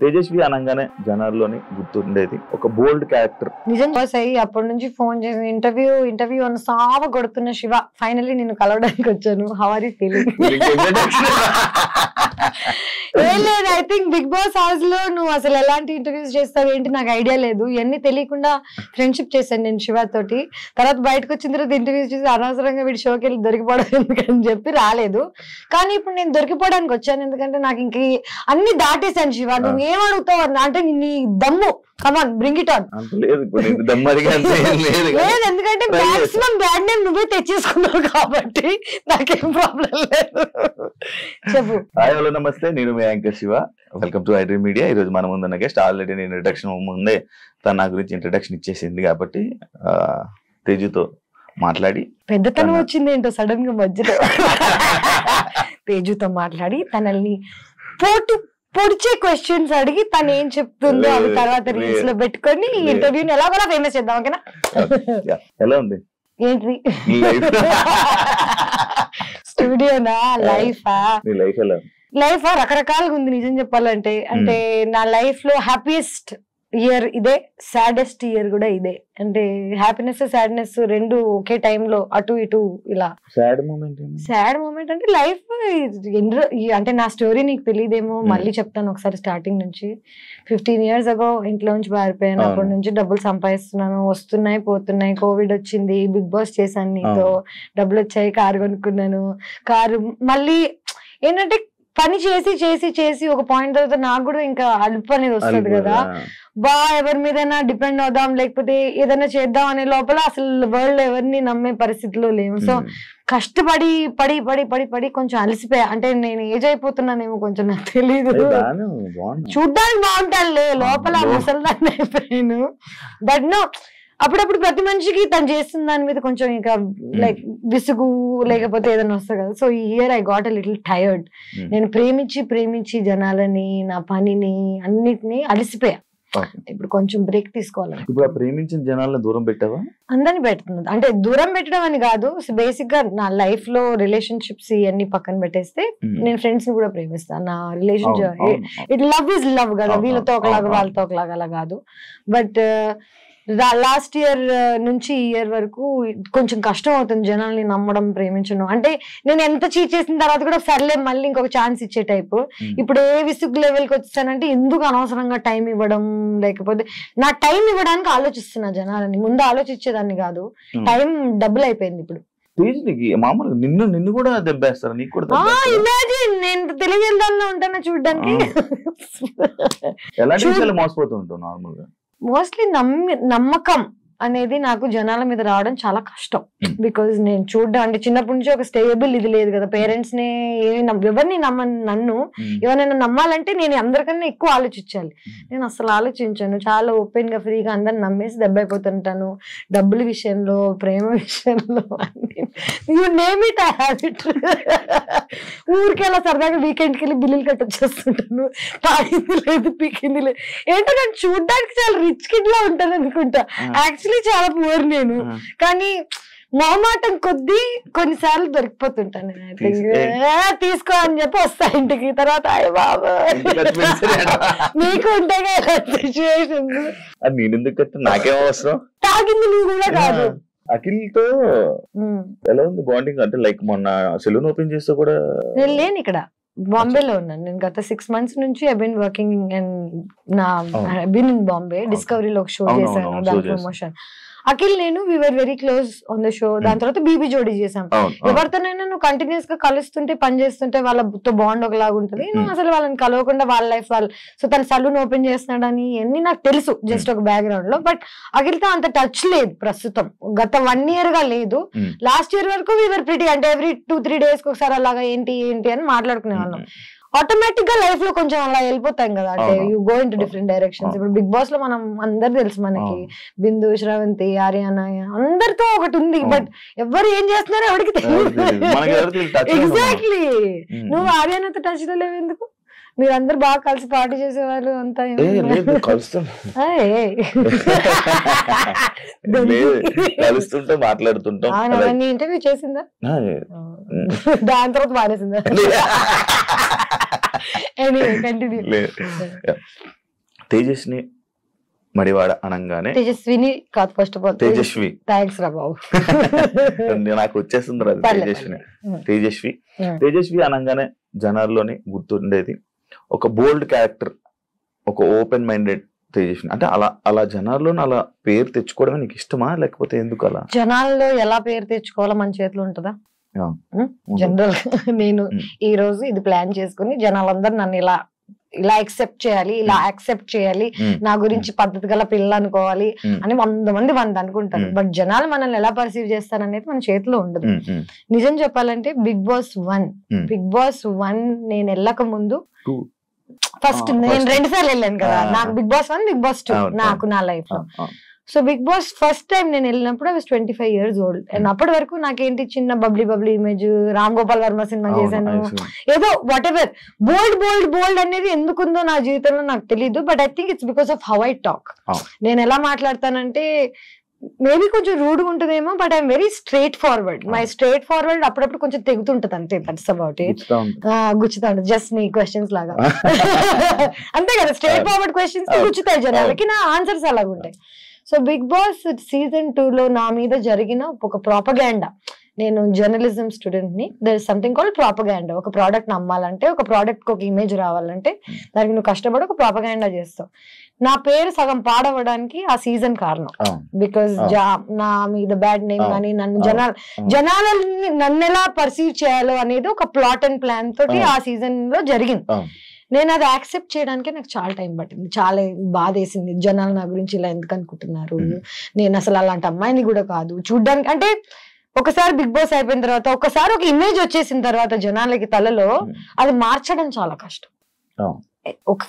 తేజస్వి అనగానే జనాల్లోని గుర్తుండేది ఒక బోల్డ్ క్యారెక్టర్. నిజం అయ్యి అప్పటి నుంచి ఫోన్ చేసి ఇంటర్వ్యూ అని సావ కొడుతున్న శివ ఫైనల్లీ నేను కలవడానికి వచ్చాను. How are you feeling? ఏం లేదు, I think big boss house లో నువ్వు అసలు ఎలాంటి ఇంటర్వ్యూస్ చేస్తావు ఏంటి నాకు ఐడియా లేదు. ఇవన్నీ తెలియకుండా ఫ్రెండ్షిప్ చేశాను నేను శివ తోటి. తర్వాత బయటకు వచ్చిన తర్వాత ఇంటర్వ్యూస్ చేసి అనవసరంగా వీడి షోకి వెళ్ళి దొరికిపోవడం ఎందుకని చెప్పి రాలేదు. కానీ ఇప్పుడు నేను దొరికిపోవడానికి వచ్చాను, ఎందుకంటే నాకు ఇంక అన్ని దాటేశాను. శివ నువ్వు ఏం అడుగుతావు అంటే నీ దమ్ము, కమాన్ బ్రింగ్ ఇట్ ఆన్. లేదు, ఎందుకంటే మాక్సిమం బ్యాడ్ నేమ్ నువ్వే తెచ్చేసుకున్నావు కాబట్టి నాకేం ప్రాబ్లం లేదు. చెప్పు. హాయ్ హలో నమస్తే, నేను మీ anchor Shiva. Welcome to iDream media. ఈ రోజు మన ముందున్న గెస్ట్ ఆల్రెడీ నేను ఇంట్రడక్షన్ ముందే తన నా గురించి ఇంట్రడక్షన్ ఇచ్చేసింది కాబట్టి తేజుతో మాట్లాడి పెద్దతనం వచ్చింది ఏంటో సడన్ గా మధ్యలో. తేజుతో మాట్లాడి తనల్ని పొడిచే క్వశ్చన్స్ అడిగి తను ఏం చెప్తుందో అవి తర్వాత రీల్స్ లో పెట్టుకొని ఇంటర్వ్యూని ఎలా కూడా ఫేమస్ చేద్దాం. ఓకేనా? ఎలా ఉంది ఏంటి స్టూడియోనా లైఫా? లైఫ్ రకరకాలుగా ఉంది నిజం చెప్పాలంటే. అంటే నా లైఫ్ లో హ్యాపీయెస్ట్ ఇయర్ ఇదే, సాడెస్ట్ ఇయర్ కూడా ఇదే. అంటే హ్యాపీనెస్ సాడ్నెస్ రెండు ఒకే టైంలో అటు ఇటు ఇలా. సాడ్ మూమెంట్ అంటే లైఫ్ అంటే నా స్టోరీ నీకు తెలియదేమో, మళ్ళీ చెప్తాను ఒకసారి స్టార్టింగ్ నుంచి. 15 years ago ఇంట్లో నుంచి పారిపోయాను. అప్పటి నుంచి డబ్బులు సంపాదిస్తున్నాను, వస్తున్నాయి పోతున్నాయి. కోవిడ్ వచ్చింది, బిగ్ బాస్ చేశాను నీతో, డబ్బులు వచ్చాయి, కారు కొనుక్కున్నాను. కారు మళ్ళీ ఏంటంటే పని చేసి చేసి చేసి ఒక పాయింట్ తర్వాత నాకు కూడా ఇంకా అలుపు అనేది వస్తుంది కదా. ఎవరి మీదైనా డిపెండ్ అవుదాం లేకపోతే ఏదైనా చేద్దాం అనే లోపల అసలు వరల్డ్ ఎవరిని నమ్మే పరిస్థితిలో లేవు. సో కష్టపడి పడి పడి పడి పడి కొంచెం అలసిపోయా. అంటే నేను ఏజ్ అయిపోతున్నానేమో కొంచెం నాకు తెలీదు. చూడ్డానికి బాగుంటాను, లోపల ముసల్దాన్ని అయిపోయాను. బట్ నో, అప్పుడప్పుడు ప్రతి మనిషికి తను చేస్తున్న దాని మీద కొంచెం ఇంకా లైక్ విసుగు లేకపోతే ఏదైనా వస్తుంది కదా. సో ఈ year I got a little tired. నేను ప్రేమించి జనాలని, నా పనిని, అన్నిటినీ అలసిపోయా. ఇప్పుడు కొంచెం బ్రేక్ తీసుకోవాలి. ఇప్పుడు ప్రేమించిన జనాలను దూరం పెట్టావా? అందరిని పెడుతుంది. అంటే దూరం పెట్టడం అని కాదు, బేసిక్ గా నా లైఫ్ లో రిలేషన్షిప్స్ ఇవన్నీ పక్కన పెట్టేస్తే నేను ఫ్రెండ్స్ ని కూడా ప్రేమిస్తాను. నా relationship it love is love కదా, వీళ్ళతో ఒకలాగా వాళ్ళతో ఒకలాగా అలా కాదు. బట్ లాస్ట్ ఇయర్ నుంచి ఈ ఇయర్ వరకు కొంచెం కష్టం అవుతుంది జనాల్ని నమ్మడం, ప్రేమించడం. అంటే నేను ఎంత చీట్ చేసిన తర్వాత కూడా సర్లే మళ్ళీ ఇంకొక ఛాన్స్ ఇచ్చే టైపు. ఇప్పుడు ఏ విసుగు లెవెల్కి వచ్చానంటే ఎందుకు అనవసరంగా టైం ఇవ్వడం, లేకపోతే నా టైం ఇవ్వడానికి ఆలోచిస్తున్నా జనాలని. ముందు ఆలోచించేదాన్ని కాదు, టైం డబుల్ అయిపోయింది ఇప్పుడు. మామూలుగా నిన్ను కూడా దెబ్బేస్తారు, నీకు కూడా. ఇమాజిన్ నేను తెలియజేదాల్లో ఉంటాను చూడడానికి. ఎలాంటి విషయాలు మోసపోతూ ఉంటావు నార్మల్గా? మోస్ట్లీ నమ్మకం అనేది నాకు జనాల మీద రావడం చాలా కష్టం. బికాజ్ నేను చూడడం అంటే చిన్నప్పటి నుంచి ఒక స్టేబుల్ ఇది లేదు కదా. పేరెంట్స్ ని ఎవరిని నన్ను ఎవరైనా నమ్మాలంటే నేను అందరికన్నా ఎక్కువ ఆలోచించాలి. నేను అసలు ఆలోచించాను, చాలా ఓపెన్ గా ఫ్రీగా అందరిని నమ్మేసి దెబ్బ అయిపోతుంటాను. డబ్బుల విషయంలో, ప్రేమ విషయంలో, you name it I have it. ఊరికి అలా సరదాగా వీకెండ్కి వెళ్ళి బిల్లులు కట్టొచ్చేస్తుంటాను. తాగింది లేదు, పీకింది లేదు. ఏంటో నేను చూడడానికి చాలా రిచ్ కిడ్ లా ఉంటాను అనుకుంటా. యాక్చువల్లీ చాలా పూర్ నేను, కానీ మొహమాటం కొద్దీ కొన్నిసార్లు దొరికిపోతుంటాను. తీసుకో అని చెప్పి వస్తా ఇంటికి. తర్వాత అయ్య బాబా నీకు ఉంటాయి కదా సిచ్యువేషన్స్. నాకేం అవసరం, తాగింది నువ్వు కూడా కాదు. అఖిల్తో ఎలా ఉంది బాండింగ్? అంటే లైక్ మొన్న సెలూన్ ఓపెన్ చేస్తే కూడా నేను లేను ఇక్కడ, బాంబేలో ఉన్నాను. నేను గత 6 months నుంచి ఐ బీన్ వర్కింగ్ అండ్ నా ఐ బీన్ ఇన్ బాంబే. డిస్కవరీలో ఒక షో చేశాను, దాని ప్రమోషన్. అఖిల్ నేను we were very close on the show. దాని తర్వాత బీబీ జోడీ చేసాం. ఎవరితోనైనా నువ్వు కంటిన్యూస్ గా కలుస్తుంటే పని చేస్తుంటే వాళ్ళతో బాండ్ ఒకలాగా ఉంటుంది. నువ్వు అసలు వాళ్ళని కలవకుండా వాళ్ళ లైఫ్ వాళ్ళు. సో తను సలూన్ ఓపెన్ చేస్తున్నాడని అన్ని నాకు తెలుసు జస్ట్ ఒక బ్యాక్గ్రౌండ్ లో. బట్ అఖిల్తో అంత టచ్ లేదు ప్రస్తుతం, గత 1 year గా లేదు. లాస్ట్ ఇయర్ వరకు వి వర్ ప్రిటీ, అంటే ఎవ్రీ 2-3 days ఒకసారి అలాగా ఏంటి అని మాట్లాడుకునే వాళ్ళం. ఆటోమేటిక్ గా లైఫ్ లో కొంచెం అలా వెళ్ళిపోతాం కదా, అంటే you go in to different directions. ఇప్పుడు బిగ్ బాస్ లో మనం అందరు తెలుసు మనకి, బిందు, శ్రవంతి, ఆర్యానా అందరితో ఒకటి ఉంది. బట్ ఎవరు ఏం చేస్తున్నారో ఎవరికి తెలియదు. ఎగ్జాక్ట్లీ. నువ్వు ఆర్యానాతో టచ్ లో లేవు ఎందుకు? మీరందరు బాగా కలిసి పార్టీ చేసేవాళ్ళు అంతా. కలుస్తుంటే మాట్లాడుతుంటాం. ఇంటర్వ్యూ చేసిందా? దాని తర్వాత మానేసిందా? Anyway, continue. తేజస్ని మడివాడ అనగానే తేజస్విని కాదు, first of all Tejaswi. Thanks రా బాబు. నాకు వచ్చేస్తుంది రా తేజస్విని. తేజస్వి అనగానే జనాల్లోని గుర్తుండేది ఒక బోల్డ్ క్యారెక్టర్, ఒక ఓపెన్ మైండెడ్ తేజస్విని. అంటే అలా జనాల్లో అలా పేరు తెచ్చుకోవడమే నీకు ఇష్టమా, లేకపోతే ఎందుకు అలా? జనాల్లో ఎలా పేరు తెచ్చుకోవాలో మన చేతిలో ఉంటుందా? జనరల్ నేను ఈ రోజు ఇది ప్లాన్ చేసుకుని జనాలందరూ నన్ను ఇలా యాక్సెప్ట్ చేయాలి, ఇలా యాక్సెప్ట్ చేయాలి, నా గురించి పద్ధతి గల పిల్ల అనుకోవాలి అని 100 మంది అనుకుంటారు. బట్ జనాలు మనల్ని ఎలా పర్సీవ్ చేస్తారనేది మన చేతిలో ఉండదు. నిజం చెప్పాలంటే బిగ్ బాస్ 1 నేను వెళ్ళక ముందు ఫస్ట్ నేను 2 సార్లు వెళ్ళాను కదా. నాకు బిగ్ బాస్ 1, బిగ్ బాస్ 2 నాకు నా లైఫ్ లో. So big boss first time నేను వెళ్ళినప్పుడు I was 25 years old. And అప్పటి వరకు నాకేంటి చిన్న బబ్లీ ఇమేజ్, రామ్ గోపాల్ వర్మ సినిమా చేశాను, ఏదో వాట్ ఎవర్ బోల్డ్ అనేది ఎందుకుందో నా జీవితంలో నాకు తెలీదు. But I think it's because of how I talk. నేను ఎలా మాట్లాడతానంటే మేబీ కొంచెం రూడ్గా ఉంటుందేమో, but I'm very straight forward. My straight forward అప్పుడప్పుడు కొంచెం తెగుతుంటది అంతే. That's about it. గుచ్చుతా ఉంటుంది జస్ట్ నీ క్వశ్చన్స్ లాగా. అంతే కదా, స్ట్రైట్ ఫార్వర్డ్ క్వశ్చన్స్ గుచ్చుతాయి జనాలకి, నా ఆన్సర్స్ అలాగ ఉంటాయి. సో బిగ్ బాస్ సీజన్ 2 లో నా మీద జరిగిన ఒక ప్రాపగాండా. నేను జర్నలిజం స్టూడెంట్ ని. There is something called propaganda. ఒక ప్రోడక్ట్ నమ్మాలంటే, ఒక ప్రోడక్ట్ ఒక ఇమేజ్ రావాలంటే దానికి నువ్వు కష్టపడి ఒక ప్రాపగాండా చేస్తావు. నా పేరు సగం పాడవడానికి ఆ సీజన్ కారణం. బికాస్ నా మీద బ్యాడ్ నేమ్ కానీ జనాలని నన్ను ఎలా పర్సీవ్ చేయాలో అనేది ఒక ప్లాట్ అండ్ ప్లాన్ తోటి ఆ సీజన్ లో జరిగింది. నేను అది యాక్సెప్ట్ చేయడానికి నాకు చాలా టైం పట్టింది. చాలా బాధ వేసింది. జనాలు నా గురించి ఇలా ఎందుకు అనుకుంటున్నారు, నేను అసలు అలాంటి అమ్మాయిని కూడా కాదు చూడ్డానికి. అంటే ఒకసారి బిగ్ బాస్ అయిపోయిన తర్వాత, ఒకసారి ఒక ఇమేజ్ వచ్చేసిన తర్వాత జనాలకి తలలో అది మార్చడం చాలా కష్టం. ఒక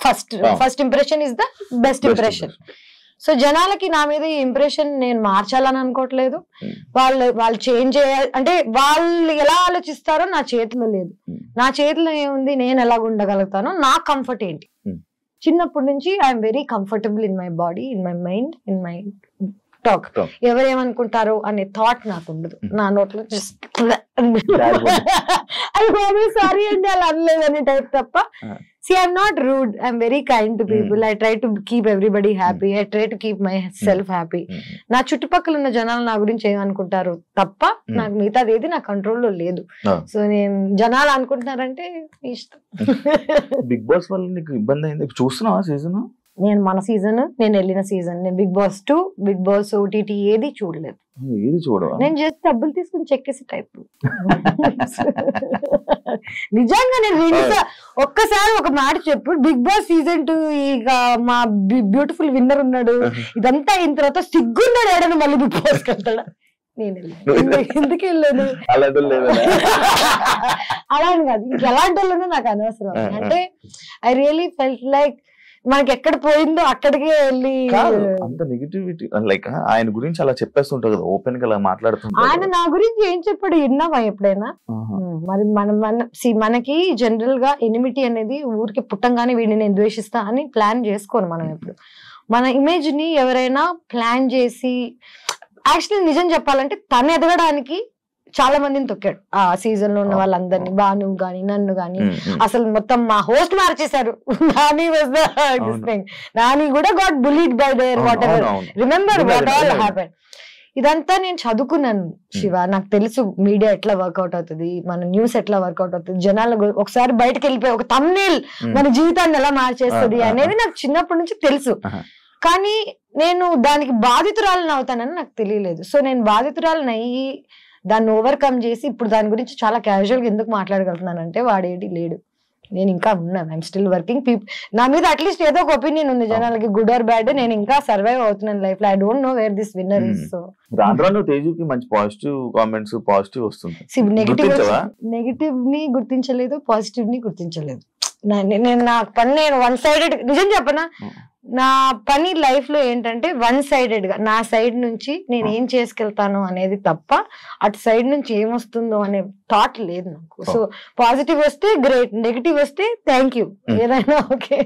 first impression is the best impression. So జనాలకి నా మీద ఈ ఇంప్రెషన్ నేను మార్చాలని అనుకోవట్లేదు. వాళ్ళు చేంజ్ చేయాలి అంటే వాళ్ళు ఎలా ఆలోచిస్తారో నా చేతిలో లేదు. నా చేతిలో ఏముంది, నేను ఎలా ఉండగలుగుతానో, నా కంఫర్ట్ ఏంటి. చిన్నప్పటి నుంచి I'm very comfortable in my body, in my mind, in my talk. ఎవరేమనుకుంటారో అనే థాట్ నాకు ఉండదు. నా నోట్లో సారీ అండి అలా అనలేదని టైప్ తప్ప. See, I'm not rude. I'm very kind to people. I try to keep everybody happy. I try to keep myself happy. నా చుట్టుపక్కల ఉన్న జనాలు నా గురించి ఏమనుకుంటారు తప్ప నాకు మిగతాది ఏది నా కంట్రోల్లో లేదు. సో నేను జనాలు అనుకుంటున్నారంటే ఇష్టం. బిగ్ బాస్ వల్ల నీకు ఇబ్బంది అయింది చూస్తున్నావా సీజన్? నేను మన సీజన్, నేను వెళ్ళిన సీజన్, నేను big boss 2, big boss OTT ఏది చూడలేదు. ఏది చూడవా? నేను జస్ట్ డబ్బులు తీసుకుని చెక్కేసి టైప్. నిజంగా నేను ఒక్కసారి ఒక మాట చెప్పు, బిగ్ బాస్ సీజన్ 2 ఇక మా బ్యూటిఫుల్ విన్నర్ ఉన్నాడు, ఇదంతా అయిన తర్వాత సిగ్గున్నాడు ఏడను మళ్ళీ బిగ్ బాస్ వెళ్తాడా? నేను ఎందుకు వెళ్ళాను అలా అని కాదు, ఇంకెలాంటి వాళ్ళనో నాకు అనవసరం. అంటే ఐ రియలీ ఫెల్ట్ లైక్ మనకి ఎక్కడ పోయిందో అక్కడికే వెళ్ళి అంత నెగటివిటీ. లైక్ ఆయన గురించి అలా చెప్పేస్తుంటారు కదా, ఓపెన్ గా అలా మాట్లాడుతుంటారు. ఆయన నా గురించి ఏం చెప్పాడు విన్నావా ఎప్పుడైనా? మరి మనకి జనరల్ గా ఎనిమిటీ అనేది ఊరికి పుట్టంగానే వీడిని నేను ద్వేషిస్తా అని ప్లాన్ చేసుకోను మనం. ఎప్పుడు మన ఇమేజ్ ని ఎవరైనా ప్లాన్ చేసి, యాక్చువల్లీ నిజం చెప్పాలంటే తను ఎదగడానికి చాలా మందిని తొక్కాడు ఆ సీజన్ లో ఉన్న వాళ్ళందరినీ. బాను గాని నన్ను గాని అసలు మొత్తం మా హోస్ట్ మార్చేశారు. నాని కూడా got bullied by their what ever. Remember what all happen. ఇదంతా నేను చదువుకున్నాను శివ. నాకు తెలుసు మీడియా ఎట్లా వర్కౌట్ అవుతుంది, మన న్యూస్ ఎట్లా వర్కౌట్ అవుతుంది, జనాలు ఒకసారి బయటకు వెళ్ళిపోయి ఒక థంబ్నెయిల్ మన జీవితాన్ని ఎలా మార్చేస్తుంది అనేది నాకు చిన్నప్పటి నుంచి తెలుసు. కానీ నేను దానికి బాధితురాలను అవుతానని నాకు తెలియలేదు. సో నేను బాధితురాలను అయ్యి దాన్ని ఓవర్కమ్ చేసి ఇప్పుడు దాని గురించి చాలా క్యాజువల్ గా ఎందుకు మాట్లాడగలుగుతున్నానంటే వాడేటి లేడు, నేను ఇంకా ఉన్నాను. I'm still working. నా మీద అట్లీస్ట్ ఏదో ఒక ఒపీనియన్ ఉంది జనాలకి, గుడ్ ఆర్ బ్యాడ్. నేను ఇంకా సర్వైవ్ అవుతున్నాను లైఫ్ లో. I don't know where this winner is. So తేజుకి మంచి పాజిటివ్ కామెంట్స్, పాజిటివ్ వస్తుంది. నెగిటివ్ ని గుర్తించలేదు, పాజిటివ్ ని గుర్తించలేదు. నేను నా పని నేను వన్ సైడెడ్, నిజం చెప్పనా, నా పని లైఫ్ లో ఏంటంటే వన్ సైడెడ్ గా నా సైడ్ నుంచి నేను ఏం చేసుకెళ్తాను అనేది తప్ప అటు సైడ్ నుంచి ఏమొస్తుందో అనే థాట్ లేదు నాకు. సో పాజిటివ్ వస్తే గ్రేట్, నెగిటివ్ వస్తే థ్యాంక్ యూ, ఏదైనా ఓకే.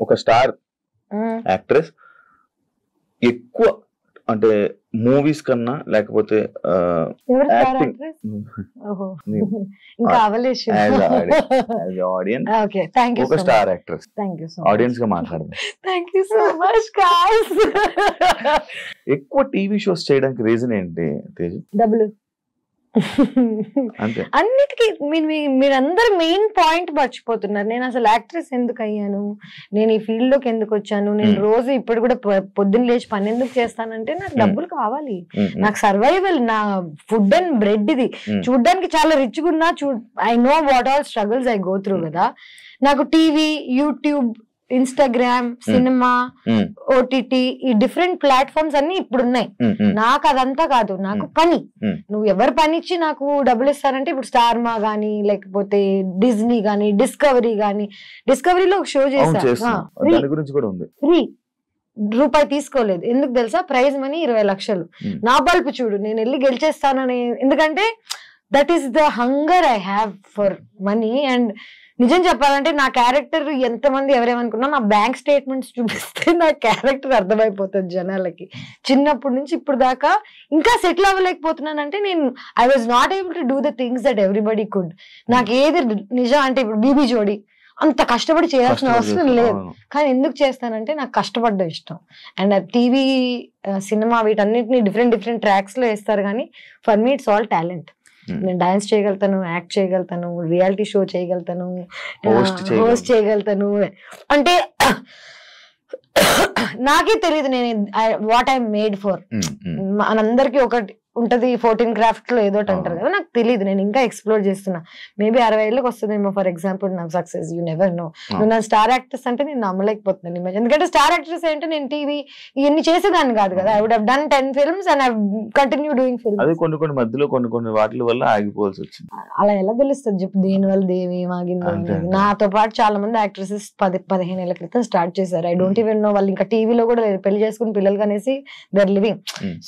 ఒక స్టార్ యాక్ట్రెస్ ఎక్కువ అంటే మూవీస్ కన్నా లేకపోతే యాక్టింగ్ ఆడియన్స్ ఒక స్టార్ యాక్ట్రెస్ ఆడియన్స్ గా మాట్లాడదాం. ఎక్కువ టీవీ షోస్ చేయడానికి రీజన్ ఏంటి తేజు? డబ్బులు. అన్నిటికీ మీరందరూ మెయిన్ పాయింట్ మర్చిపోతున్నారు. నేను అసలు యాక్ట్రెస్ ఎందుకు అయ్యాను, నేను ఈ ఫీల్డ్ లోకి ఎందుకు వచ్చాను, నేను రోజు ఇప్పుడు కూడా పొద్దున్న లేచి పని ఎందుకు చేస్తానంటే నాకు డబ్బులు కావాలి, నాకు సర్వైవల్, నా ఫుడ్ అండ్ బ్రెడ్ ఇది. చూడ్డానికి చాలా రిచ్ గా ఉన్నా, I know what all struggles I go through కదా. నాకు TV, YouTube, Instagram, cinema, OTT, ఈ డిఫరెంట్ ప్లాట్ఫామ్స్ అన్ని ఇప్పుడు ఉన్నాయి. నాకు అదంతా కాదు, నాకు పని. నువ్వు ఎవరు పని ఇచ్చి నాకు డబ్బులు ఇస్తారంటే ఇప్పుడు స్టార్మా గానీ, లేకపోతే డిజ్నీ గానీ, డిస్కవరీ గానీ. డిస్కవరీలో ఒక షో చేశా, ఫ్రీ, రూపాయి తీసుకోలేదు. ఎందుకు తెలుసా? ప్రైజ్ మనీ 20 లక్షలు. నా బల్పు చూడు, నేను వెళ్ళి గెలిచేస్తానని. ఎందుకంటే that is the hunger I have for money. And నిజం చెప్పాలంటే నా క్యారెక్టర్ ఎంతమంది ఎవరేమనుకున్నా, నా బ్యాంక్ స్టేట్మెంట్స్ చూపిస్తే నా క్యారెక్టర్ అర్థమైపోతుంది జనాలకి. చిన్నప్పటి నుంచి ఇప్పుడు దాకా ఇంకా సెటిల్ అవ్వలేకపోతున్నానంటే నేను I was not able to do the things that everybody could. నాకు ఏది నిజం అంటే ఇప్పుడు బీబీ జోడి అంత కష్టపడి చేయాల్సిన అవసరం లేదు, కానీ ఎందుకు చేస్తానంటే నాకు కష్టపడ్డం ఇష్టం. అండ్ టీవీ, సినిమా వీటన్నిటిని డిఫరెంట్ ట్రాక్స్ లో వేస్తారు, కానీ for me it's all talent. నేను డాన్స్ చేయగలుగుతాను, యాక్ట్ చేయగలుగుతాను, రియాలిటీ షో చేయగలుగుతాను, హోస్ట్ చేయగలుగుతాను. అంటే నాకే తెలియదు నేను వాట్ ఐ మేడ్ ఫర్. మనందరికి ఒకటి ఉంటది 14 క్రాఫ్ట్ లో ఏదో అంటారు కదా, నాకు తెలియదు. నేను ఇంకా ఎక్స్ప్లోర్ చేస్తున్నా. మేబీ 60 ఏళ్ళకి వస్తుందేమో ఫర్ ఎగ్జాంపుల్ నా సక్సెస్. You never know. నువ్వు నా స్టార్ యాక్ట్రెస్ అంటే నేను నమ్మలేకపోతున్నాను. ఎందుకంటే స్టార్ యాక్ట్రెస్ అంటే నేను టీవీ ఇవన్నీ చేసేదాన్ని కాదు కదా. I would have done 10 films and I continue doing films. అది కొన్ని మధ్యలో కొన్ని వాటి వల్ల ఆగిపోవాల్సి వచ్చింది. అలా ఎలా తెలుస్తుంది చెప్పు? దేని వల్ల దేవేం ఆగిందో. నాతో పాటు చాలా మంది యాక్ట్రెసెస్ 10-15 ఏళ్ల క్రితం స్టార్ట్ చేశారు. I don't even know. వాళ్ళు ఇంకా టీవీలో కూడా పెళ్లి చేసుకుని పిల్లలు కనేసి దర్ లివింగ్.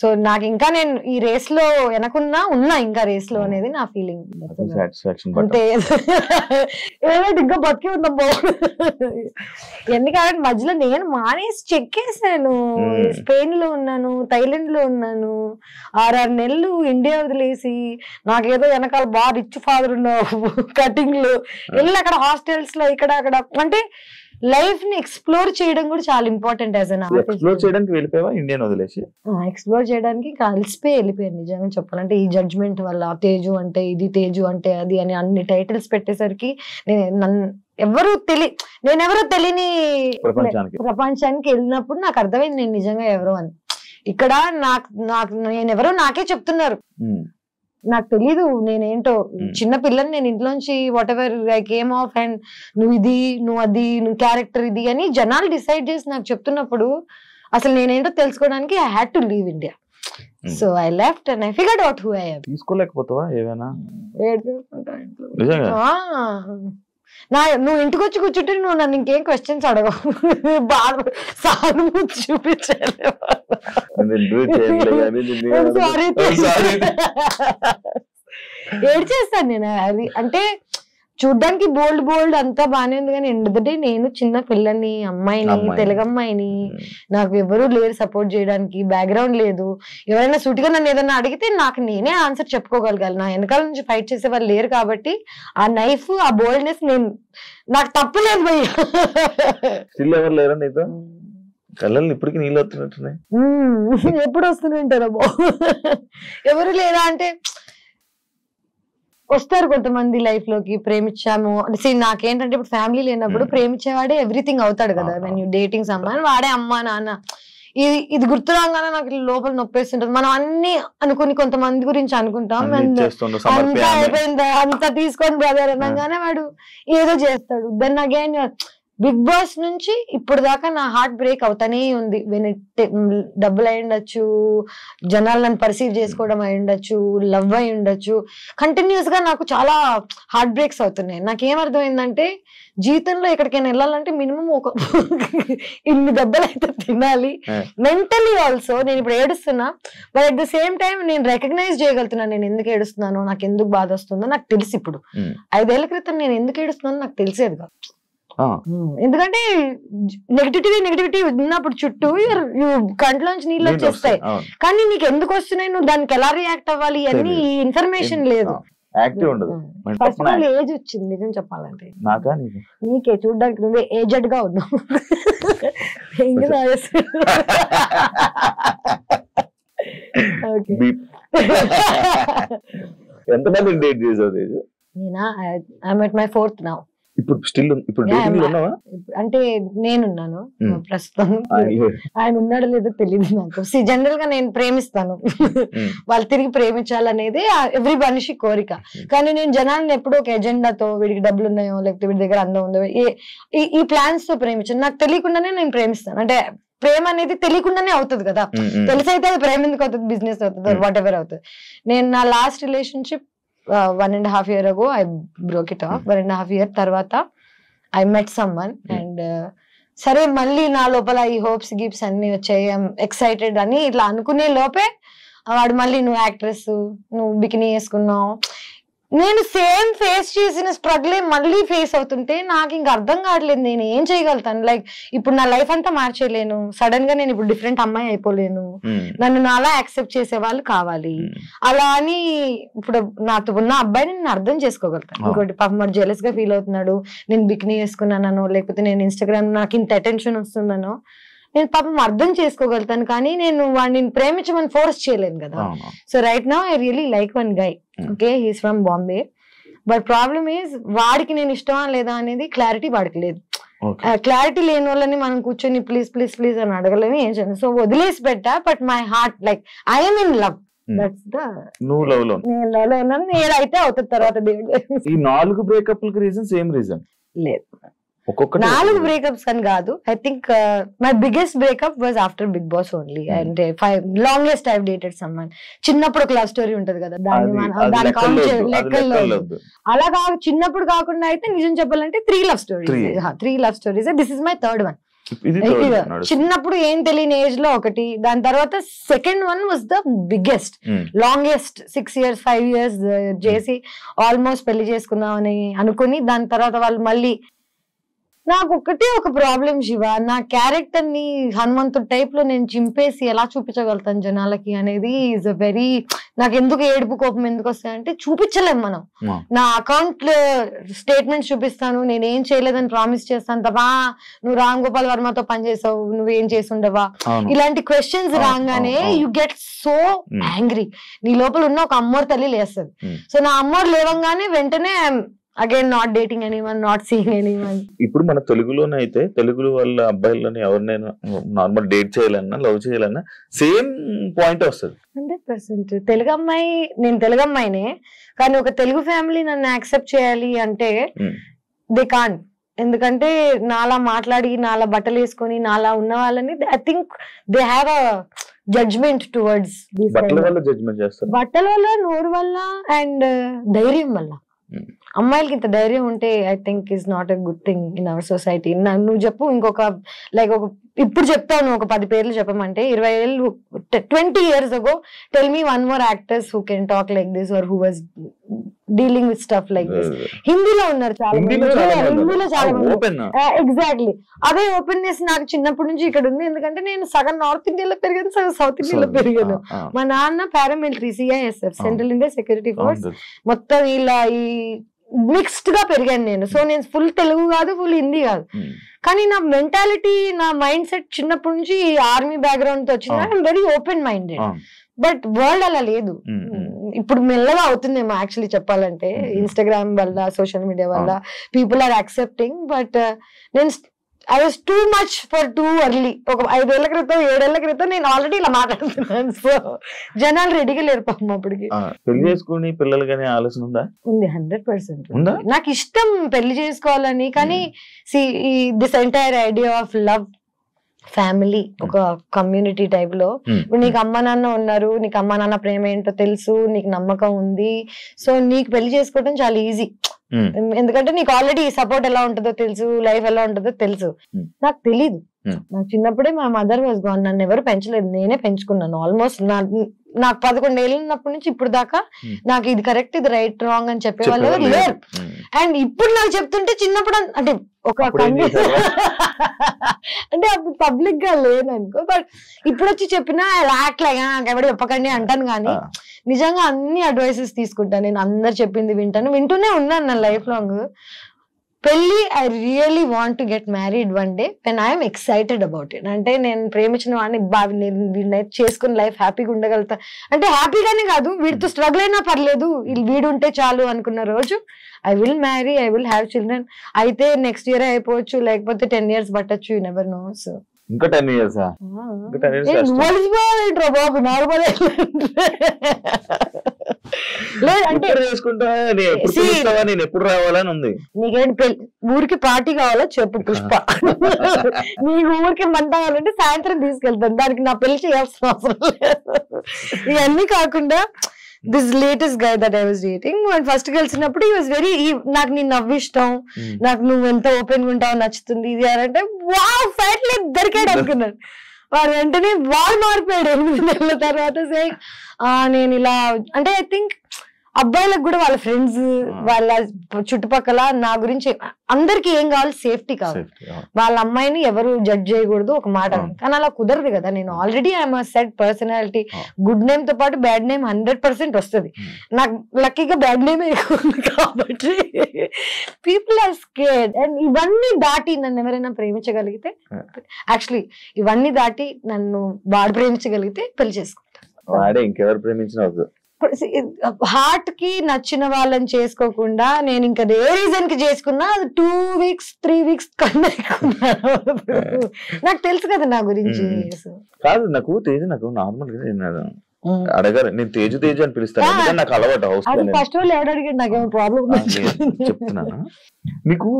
సో నాకు ఇంకా నేను ఈ రేస్ లో వెనకున్నా ఇంకా రేస్ లో అనేది నా ఫీలింగ్. అంటే ఇంకా బతికి ఉందా ఎందుకంటే మధ్యలో నేను మానేసి చెక్కేసాను. స్పెయిన్ లో ఉన్నాను, థైలాండ్ లో ఉన్నాను, 6 నెలలు ఇండియా వదిలేసి, నాకేదో వెనకాల బాగా రిచ్ ఫాదర్ ఉన్న కటింగ్ లో వెళ్ళి అక్కడ హాస్టల్స్ లో ఇక్కడ అక్కడ. అంటే లైఫ్ ని ఎక్స్ప్లోర్ చేయడం కూడా చాలా important. As an artist explore చేయడానికి వెళ్ళిపోయావా ఇండియన్ వదిలేసి? ఎక్స్ప్లోర్ చేయడానికి కలిసిపోయి వెళ్ళిపోయాను నిజంగా చెప్పాలంటే. ఈ జడ్జ్మెంట్ వల్ల తేజు అంటే ఇది, తేజు అంటే అది అని అన్ని టైటిల్స్ పెట్టేసరికి నేనెవరో తెలియని ప్రపంచానికి వెళ్ళినప్పుడు నాకు అర్థమైంది నేను నిజంగా ఎవరో అని. ఇక్కడ నేనెవరో నాకే చెప్తున్నారు, నాకు తెలీదు నేనేంటో. చిన్న పిల్లని నేను ఇంట్లోంచి what ever I came of and నువ్వు ఇది, నువ్వు అది, నువ్వు క్యారెక్టర్ ఇది అని జనాలు డిసైడ్ చేసి నాకు చెప్తున్నప్పుడు అసలు నేనేంటో తెలుసుకోవడానికి I had to leave India. So I left and I figured out who I am. తీసుకోలేకపోతావా ఏమైనా? నువ్వు ఇంటికి వచ్చి కూర్చుంటే నువ్వు నన్ను ఇంకేం క్వశ్చన్స్ అడగవు. బాగా సానుభూతి చూపించాలి. ఏడ్ చేస్తాను నేను. అది అంటే చూడ్డానికి బోల్డ్ అంతా బానే ఉంది, కానీ ఎండ్ నేను చిన్న పిల్లని, అమ్మాయిని, తెలుగు అమ్మాయిని, నాకు ఎవరు లేరు సపోర్ట్ చేయడానికి, బ్యాక్గ్రౌండ్ లేదు. ఎవరైనా సూటిగా నన్ను ఏదైనా అడిగితే నాకు నేనే ఆన్సర్ చెప్పుకోగలగాలి. నా వెనకాల నుంచి ఫైట్ చేసే వాళ్ళు లేరు కాబట్టి ఆ నైఫ్, ఆ బోల్డ్నెస్ నాకు తప్పలేదు భయ్య. కళ్ళని ఇప్పటికి నీళ్ళు వస్తున్నట్టున్నాయి. ఎప్పుడు వస్తున్నాయంటారా ఎవరు లేదా అంటే వస్తారు కొంతమంది లైఫ్ లోకి. ప్రేమించాము నాకేంటంటే ఇప్పుడు ఫ్యామిలీ లేనప్పుడు ప్రేమించేవాడే ఎవ్రీథింగ్ అవుతాడు కదా. నేను డేటింగ్ సంబంధం వాడే అమ్మా నాన్న ఇది గుర్తు రాగానే నాకు లోపల నొప్పేస్తుంటది. మనం అన్ని అనుకుని కొంతమంది గురించి అనుకుంటాం, అంతా అయిపోయిందా అంతా తీసుకొని బ్రదర్ అనగానే వాడు ఏదో చేస్తాడు. దెన్ అగైన్ బిగ్ బాస్ నుంచి ఇప్పుడు దాకా నా హార్ట్ బ్రేక్ అవుతానే ఉంది. డబ్బులు అయి ఉండొచ్చు, జనాలు నన్ను పర్సీవ్ చేసుకోవడం అయి ఉండొచ్చు, లవ్ అయి ఉండొచ్చు. కంటిన్యూస్ గా నాకు చాలా హార్ట్ బ్రేక్స్ అవుతున్నాయి. నాకేమర్థమైందంటే జీవితంలో ఎక్కడికైనా వెళ్ళాలంటే మినిమం ఒక ఇన్ని దెబ్బలు అయితే తినాలి. మెంటలీ ఆల్సో నేను ఇప్పుడు ఏడుస్తున్నా, but at the same time నేను రికగ్నైజ్ చేయగలుగుతున్నాను నేను ఎందుకు ఏడుస్తున్నానో, నాకు ఎందుకు బాధ వస్తుందో నాకు తెలుసు. ఇప్పుడు 5 ఏళ్ల క్రితం నేను ఎందుకు ఏడుస్తున్నానో నాకు తెలిసేది కాదు. ఎందుకంటే నెగిటివిటీ ఉన్నప్పుడు చుట్టూ కంట్లోంచి నీళ్ళు వచ్చేస్తాయి, కానీ నీకు ఎందుకు వస్తున్నాయి, నువ్వు దానికి ఎలా రియాక్ట్ అవ్వాలి అన్ని ఇన్ఫర్మేషన్ లేదు. ఫస్ట్ ఆఫ్ ఆల్ ఏజ్ వచ్చింది నిజం చెప్పాలంటే. నీకే చూడడానికి నువ్వే ఏజెడ్ గా ఉన్నావు. ఎంతమంది డేట్ చేసావు? నేనా, I'm at my 4th now. అంటే నేనున్నాను ప్రస్తుతం, ఆయన ఉన్నాడో లేదో తెలియదు నాకు. జనరల్ గా నేను ప్రేమిస్తాను, వాళ్ళు తిరిగి ప్రేమించాలనేది ఎవ్రీ మనిషి కోరిక. కానీ నేను జనాలను ఎప్పుడు ఒక ఎజెండాతో, వీడికి డబ్బులు ఉన్నాయో లేకపోతే వీడి దగ్గర అందం ఉందో ఈ ప్లాన్స్ తో ప్రేమించాను. నాకు తెలియకుండానే నేను ప్రేమిస్తాను. అంటే ప్రేమ అనేది తెలియకుండానే అవుతుంది కదా, తెలిసైతే అది ప్రేమ ఎందుకు అవుతుంది, బిజినెస్ అవుతుంది, వాట్ ఎవర్ అవుతుంది. నేను నా last relationship 1.5 year ago I broke it off. 1.5 year తర్వాత I met someone and సరే మళ్ళీ నా లోపల ఈ హోప్స్ గిప్స్ అన్ని వచ్చాయి, ఎక్సైటెడ్ అని ఇట్లా అనుకునే లోపే వాడు మళ్ళీ నువ్వు యాక్ట్రెస్, నువ్వు బికినీ వేసుకున్నావు. నేను సేమ్ ఫేస్ చేసిన స్ట్రగుల్ మళ్ళీ ఫేస్ అవుతుంటే నాకు ఇంకా అర్థం కావట్లేదు నేను ఏం చేయగలుగుతాను. లైక్ ఇప్పుడు నా లైఫ్ అంతా మార్చేయలేను, సడన్ గా నేను ఇప్పుడు డిఫరెంట్ అమ్మాయి అయిపోలేను, నన్ను నాలా యాక్సెప్ట్ చేసే వాళ్ళు కావాలి. అలా అని ఇప్పుడు నాతో ఉన్న అబ్బాయిని నేను అర్థం చేసుకోగలుగుతాను. ఇంకోటి పాపం వాడు జెలస్ గా ఫీల్ అవుతున్నాడు, నేను బికినీ వేసుకున్నానో లేకపోతే నేను ఇన్స్టాగ్రామ్ నాకు ఇంత అటెన్షన్ వస్తుందనో నేను పాపం అర్థం చేసుకోగలుగుతాను. కానీ నేను వాడిని ప్రేమించమని ఫోర్స్ చేయలేను కదా. So right now I really like one guy, okay, he's from Bombay. But problem is వాడికి నేను ఇష్టమా లేదా అనేది క్లారిటీ వాడికి లేదు. క్లారిటీ లేని వాళ్ళని మనం కూర్చొని ప్లీజ్ ప్లీజ్ ప్లీజ్ అని అడగలేని ఏం చేయను. సో వదిలేసి పెట్టా. But my heart like I'm in love. That's the నువ్వు లవ్ లో నేను లవ్ లో ఉన్నాను. ఏదైతే అవుతుంది తర్వాత దేవుడు. ఈ 4 బ్రేకప్లకి రీజన్ సేమ్ రీజన్ లేదు. 4 బ్రేకప్స్ అని కాదు. I think my biggest breakup was after big boss only. అంటే లాంగెస్ట్ ఐ డేటెడ్ సమ్వన్. చిన్నప్పుడు ఒక లవ్ స్టోరీ ఉంటది కదా, దాని కౌంట్ లెక్కల్లో అలా కాదు. చిన్నప్పుడు కాకుండా అయితే నిజం చెప్పాలంటే 3 love stories. This is my 3rd one. చిన్నప్పుడు ఏం తెలియని ఏజ్ లో ఒకటి, దాని తర్వాత second one was the biggest, longest 6 years 5 years చేసి ఆల్మోస్ట్ పెళ్లి చేసుకుందామని అనుకుని దాని తర్వాత వాళ్ళు మళ్ళీ. నాకు ఒకటే ఒక ప్రాబ్లం శివ, నా క్యారెక్టర్ ని హనుమంతుడు టైప్ లో నేను చింపేసి ఎలా చూపించగలుగుతాను జనాలకి అనేది ఈజ్ అ వెరీ. నాకు ఎందుకు ఏడుపు కోపం ఎందుకు వస్తాయంటే చూపించలేం మనం. నా అకౌంట్ స్టేట్మెంట్స్ చూపిస్తాను, నేనేం చేయలేదని ప్రామిస్ చేస్తాను తప్ప నువ్వు రామ్ గోపాల్ వర్మతో పనిచేసావు, నువ్వేం చేసి ఉండవా, ఇలాంటి క్వశ్చన్స్ రాగానే యు గెట్ సో యాంగ్రీ. నీ లోపల ఉన్న ఒక అమ్మోరు తల్లి లేస్తుంది. సో నా అమ్మోరు లేవంగానే వెంటనే again not dating anyone, not seeing anyone. ఇప్పుడు మన తెలుగులోనే అయితే తెలుగు వాళ్ళ అబ్బాయిలని ఎవరినైనా నార్మల్ డేట్ చేయాలన్నా లవ్ చేయాలన్నా సేమ్ పాయింట్ వస్తుంది 100%. తెలుగు అమ్మాయి, నేను తెలుగు అమ్మాయినే కానీ ఒక తెలుగు ఫ్యామిలీ నన్ను యాక్సెప్ట్ చేయాలి అంటే దే కాంట్. ఎందుకంటే నాలా మాట్లాడి, నాలా బట్టలు వేసుకొని, నాలా ఉన్న వాళ్ళని I think they have a judgement towards. బట్టల వల్ల, నోరు వల్ల అండ్ ధైర్యం వల్ల. అమ్మాయిలకి ఇంత ధైర్యం ఉంటే I think is not a good thing in our society. నువ్వు చెప్పు ఇంకొక లైక్ ఒక ఇప్పుడు చెప్తావు నువ్వు ఒక 10 పేర్లు చెప్పమంటే 20 ఏళ్ళు 20 years ago tell me one more actors who can talk like this or who was dealing with stuff like this. హిందీలో ఉన్నారు చాలా మంది, హిందీలో చాలా మంది. ఎగ్జాక్ట్లీ అదే ఓపెన్నెస్ నాకు చిన్నప్పటి నుంచి ఇక్కడ ఉంది. ఎందుకంటే నేను సగం నార్త్ ఇండియాలో పెరిగాను, సగం సౌత్ ఇండియాలో పెరిగాను. మా నాన్న paramilitary, CISF, central India security force, మొత్తం ఇలా ఈ మిక్స్డ్ గా పెరిగాను నేను. సో నేను ఫుల్ తెలుగు కాదు, ఫుల్ హిందీ కాదు. కానీ నా మెంటాలిటీ, నా మైండ్ సెట్ చిన్నప్పటి నుంచి ఆర్మీ బ్యాక్గ్రౌండ్ తో వచ్చింది. I'm very open minded. But world అలా లేదు. ఇప్పుడు మెల్లగా అవుతుందేమో యాక్చువల్లీ చెప్పాలంటే, ఇన్స్టాగ్రామ్ వల్ల, సోషల్ మీడియా వల్ల పీపుల్ ఆర్ యాక్సెప్టింగ్. బట్ నేను I was too much for too early. ఒక 5 ఏళ్ల క్రితం 7 ఏళ్ల క్రితం నేను ఆల్రెడీ ఇలా మాట్లాడుతున్నాను. సో జనాలు రెడీగా లేరు పాపం అప్పటికి. పెళ్లి చేసుకుని పిల్లలు కానీ ఆలోచన ఉందా? ఉంది, 100%. నాకు ఇష్టం పెళ్లి చేసుకోవాలని. కానీ this entire idea of love, family, ఒక కమ్యూనిటీ టైప్ లో ఇప్పుడు నీకు అమ్మ నాన్న ఉన్నారు, నీకు అమ్మ నాన్న ప్రేమ ఏంటో తెలుసు, నీకు నమ్మకం ఉంది. సో నీకు పెళ్లి చేసుకోవడం చాలా ఈజీ. ఎందుకంటే నీకు ఆల్రెడీ సపోర్ట్ ఎలా ఉంటుందో తెలుసు, లైఫ్ ఎలా ఉంటుందో తెలుసు. నాకు తెలీదు. నాకు చిన్నప్పుడే మా మదర్ వాజ్ గాన్. నన్ను ఎవరు పెంచలేదు, నేనే పెంచుకున్నాను. ఆల్మోస్ట్ నాకు 11 ఏళ్ళు ఉన్నప్పటి నుంచి ఇప్పుడు దాకా నాకు ఇది కరెక్ట్ ఇది రైట్ రాంగ్ అని చెప్పే వాళ్ళు ఎవరు లేరు. అండ్ ఇప్పుడు నాకు చెప్తుంటే చిన్నప్పుడు అంటే ఒక అంటే అప్పుడు పబ్లిక్ గా లేను అనుకో, బట్ ఇప్పుడు వచ్చి చెప్పినా రాట్లేగా ఎవరు చెప్పకండి అంటాను. కానీ నిజంగా అన్ని అడ్వైసెస్ తీసుకుంటాను నేను, అందరు చెప్పింది వింటూనే ఉన్నాను నా లైఫ్ లాంగ్. పెళ్లి I really want to get married one day when I'm excited about it. అంటే నేను ప్రేమించిన వాడిని నేను చేసుకుని లైఫ్ హ్యాపీగా ఉండగలుగుతా, అంటే హ్యాపీగానే కాదు వీడితో స్ట్రగుల్ అయినా పర్లేదు వీడు ఉంటే చాలు అనుకున్న రోజు I will marry, I will have children. అయితే నెక్స్ట్ ఇయర్ అయిపోవచ్చు, లేకపోతే 10 years పట్టచ్చు, యూ నెవర్ నో. సో ఇంకా 10 years బాబు నార్మల్ లేదంటే నేను ఎప్పుడు రావాలని ఉంది. నీకేంటి ఊరికి పార్టీ కావాలో చెప్పు పుష్ప, నీకు ఊరికి మంట కావాలంటే సాయంత్రం తీసుకెళ్తాను, దానికి నా పెళ్లి చేయాల్సిన అవసరం లేదు. ఇవన్నీ కాకుండా this latest guy that I was dating, when first కలిసినప్పుడు he was very, నాకు నీ నవ్వు ఇష్టం, నాకు నువ్వు ఎంత ఓపెన్ గా ఉంటావు నచ్చుతుంది ఇది అంటే వావ్ ఫైనల్లీ దొరికాడు అనుకున్నాను. వాడు వెంటనే వాళ్ళు మారిపోయాడు 8 నెలల తర్వాత. నేను ఇలా అంటే ఐ థింక్ అబ్బాయిలకు కూడా వాళ్ళ ఫ్రెండ్స్ వాళ్ళ చుట్టుపక్కల నా గురించి అందరికి ఏం కావాలి, సేఫ్టీ కావాలి. వాళ్ళ అమ్మాయిని ఎవరు జడ్జ్ చేయకూడదు ఒక మాట, కానీ అలా కుదరదు కదా. నేను already I'm set personality, good name తో పాటు బ్యాడ్ నేమ్ 100% వస్తుంది. నాకు లక్కీగా బ్యాడ్ నేమ్ ఎక్కువ ఉంది కాబట్టి పీపుల్ ఆర్ స్కేర్డ్. అండ్ ఇవన్నీ దాటి నన్ను ఎవరైనా ప్రేమించగలిగితే, యాక్చువల్లీ ఇవన్నీ దాటి నన్ను వాడు ప్రేమించగలిగితే పెళ్లి చేసుకుంటాను. వాడే ఇంకెవరు ప్రేమించిన హార్ట్ కి నచ్చిన వాళ్ళని చేసుకోకుండా నేను ఇంకా ఏ రీజన్ కి చేసుకున్నా 2 weeks 3 weeks కన్నా నాకు తెలుసు కదా నా గురించి. కాదు నాకు తేజు, నాకు నార్మల్ గా నేను అడగారు, నేను తేజు తేజు అని పిలుస్తాను, నాకు అలవాటు. ఫస్ట్ ఆఫ్ ఆల్ ఎవడు అడిగాడు, నాకేమో ప్రాబ్లం చెప్తున్నాను. నీకు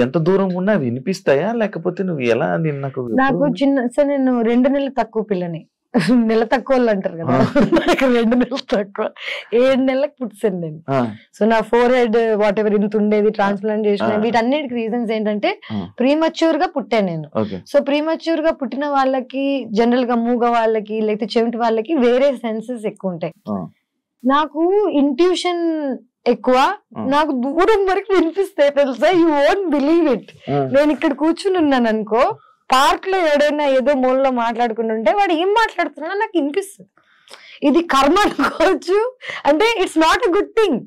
ఎంత దూరం ఉన్నా వినిపిస్తాయా లేకపోతే నువ్వు ఎలా? నాకు నేను 2 నెలలు తక్కువ పిల్లని, నెల తక్కువ వాళ్ళు అంటారు కదా, నాకు 2 నెలలు తక్కువ, 7 నెలలకు పుట్టాను నేను. సో నా ఫోర్ హెడ్ వాట్ ఎవర్ ఇంత ఉండేది, ట్రాన్స్ప్లాంట్ చేసిన, వీటన్నిటికి రీజన్స్ ఏంటంటే ప్రీమచ్యూర్ గా పుట్టాను నేను. సో ప్రీమచ్యూర్ గా పుట్టిన వాళ్ళకి జనరల్ గా మూగ వాళ్ళకి లేకపోతే చెవిటి వాళ్ళకి వేరే సెన్సెస్ ఎక్కువ ఉంటాయి. నాకు ఇంట్యూషన్ ఎక్కువ, నాకు దూరం వరకు వినిపిస్తాయి తెలుసా, యూ వోంట్ బిలీవ్ ఇట్. నేను ఇక్కడ కూర్చుని ఉన్నాను అనుకో, పార్క్ లో ఎవడైనా ఏదో మూలలో మాట్లాడుకుంటుంటే వాడు ఏం మాట్లాడుతున్నా నాకు వినిపిస్తుంది. ఇది కర్మ అనుకోవచ్చు, అంటే it's not a good thing.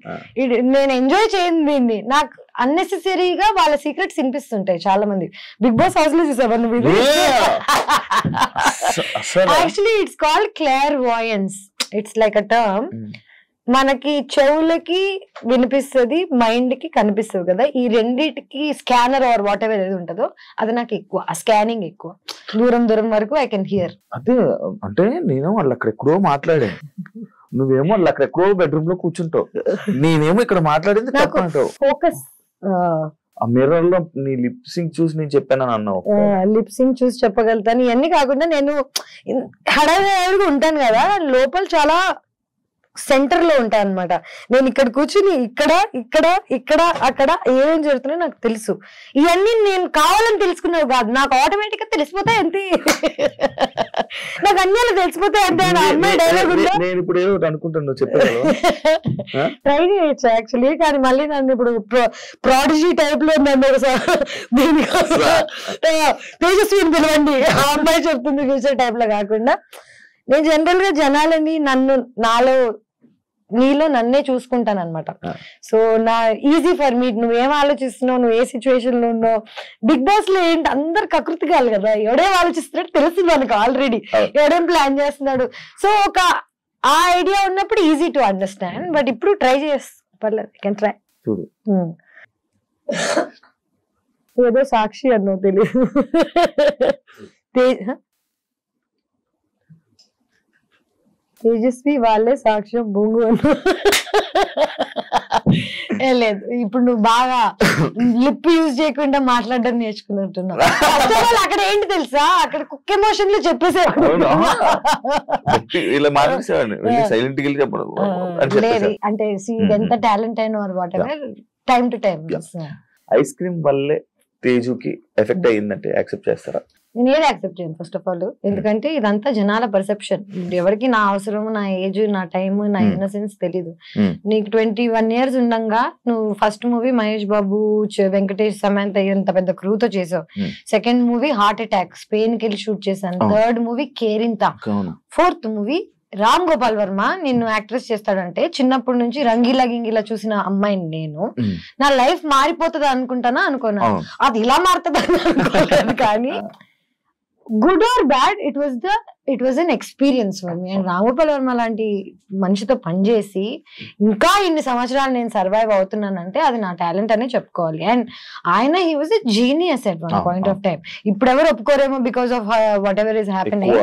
నేను ఎంజాయ్ చేయను దీన్ని. నాకు అన్నెసెసరీగా వాళ్ళ సీక్రెట్స్ వినిపిస్తుంటాయి. చాలా మంది బిగ్ బాస్ హౌస్ లో చూసావా నువ్వు? Actually it's called clairvoyance. It's like a term. మనకి చెవులకి వినిపిస్తుంది, మైండ్ కి కనిపిస్తుంది కదా, ఈ రెండిటికి స్కానర్ ఆర్ వాట్ ఎవర్ ఏది ఉంటుందో అది నాకు ఎక్కువ, ఆ స్కానింగ్ ఎక్కువ, దూరం దూరం వరకు ఐ కెన్ హియర్. అదే అంటే నేను వాళ్ళు అక్కడెక్కడో మాట్లాడాను, నువ్వేమో వాళ్ళు అక్కడెక్కడో బెడ్రూమ్ లో కూర్చుంటావు, నేనేమో ఇక్కడ మాట్లాడింది ఫోకస్. ఆ మిర్రర్ లో నీ లిప్ సింక్ చూసి నేను చెప్పాను అన్నావు. లిప్ సింక్ చూసి చెప్పగలుగుతాను. ఇవన్నీ కాకుండా నేను హడావిడిగా ఉంటాను కదా, లోపల చాలా సెంటర్ లో ఉంటాయి అనమాట. నేను ఇక్కడ కూర్చుని ఇక్కడ ఇక్కడ ఇక్కడ అక్కడ ఏమేం జరుగుతున్నాయో నాకు తెలుసు. ఇవన్నీ నేను కావాలని తెలుసుకున్నావు కాదు, నాకు ఆటోమేటిక్ గా తెలిసిపోతాయి అంతే. నాకు అన్ని అలా తెలిసిపోతాయి అంతే. అమ్మాయి డైలాగ్ ఉందా, నేను ఇప్పుడు ఏదో అనుకుంటున్నాను చెప్పాను, ట్రై చేయొచ్చు యాక్చువల్లీ. కానీ మళ్ళీ నన్ను ఇప్పుడు ప్రాడిజీ టైప్ లో నన్ను తేజస్విని పిలవండి, ఆ అమ్మాయి చెప్తుంది ఫ్యూచర్ టైప్ లో కాకుండా, నేను జనరల్ గా జనాలని నీలో నన్నే చూసుకుంటాను అనమాట. సో నా ఈజీ ఫర్ మీ, నువ్వేం ఆలోచిస్తున్నావు, నువ్వు ఏ సిచ్యువేషన్ లో ఉన్నావు. బిగ్ బాస్ లో ఏంటి అందరు కకృతి కాదు కదా, ఎవడేం ఆలోచిస్తున్నాడు తెలుస్తుంది మనకు ఆల్రెడీ, ఎవడేం ప్లాన్ చేస్తున్నాడు. సో ఒక ఆ ఐడియా ఉన్నప్పుడు ఈజీ టు అండర్స్టాండ్. బట్ ఇప్పుడు ట్రై పర్లేదు, కెన్ ట్రై. ఏదో సాక్షి అన్నో తెలియదు, తేజస్వి వాళ్ళే సాక్ష్యం బొంగు లేదు. ఇప్పుడు నువ్వు బాగా లిప్ యూజ్ చేయకుండా మాట్లాడడం నేర్చుకున్నట్టున్నావు. అక్కడ ఏంటి తెలుసా, అక్కడ కుక్ ఎమోషన్ లో చెప్పేసాడు. అంటే ఎంత టాలెంట్ అయినా what ever, time to time. Ice cream వల్లే తేజుకి ఎఫెక్ట్ అయ్యిందంటే యాక్సెప్ట్ చేస్తారా? నేను ఏది యాక్సెప్ట్ చేయను ఫస్ట్ ఆఫ్ ఆల్. ఎందుకంటే ఇదంతా జనాల పర్సెప్షన్. ఎవరికి నా అవసరం, నా ఏజ్, నా టైం, నా ఇన్నసెన్స్ తెలీదు. నీకు 21 years ఉండగా నువ్వు ఫస్ట్ మూవీ మహేష్ బాబు, వెంకటేష్, సమంత ఇంత పెద్ద క్రూతో చేసావు. Second movie heart attack, Spain కి వెళ్ళి షూట్ చేశాను. Third movie Kerintha. Fourth movie Ram Gopal Varma నిన్ను యాక్ట్రెస్ చేస్తాడంటే చిన్నప్పటి నుంచి రంగీలా గింగిలా చూసిన అమ్మాయిని నేను. నా లైఫ్ మారిపోతుంది అనుకుంటానా అనుకున్నా, అది ఇలా మారుతుంది అనుకోలేదు. కానీ good or bad, it was an experience for me. And Ram Gopal Varma లాంటి మనిషితో పనిచేసి ఇంకా ఇన్ని సంవత్సరాలు నేను సర్వైవ్ అవుతున్నానంటే అది నా టాలెంట్ అనే చెప్పుకోవాలి. అండ్ ఆయన he was a genius at one point of time. ఇప్పుడు ఎవరు ఒప్పుకోరేమో because of whatever is happening.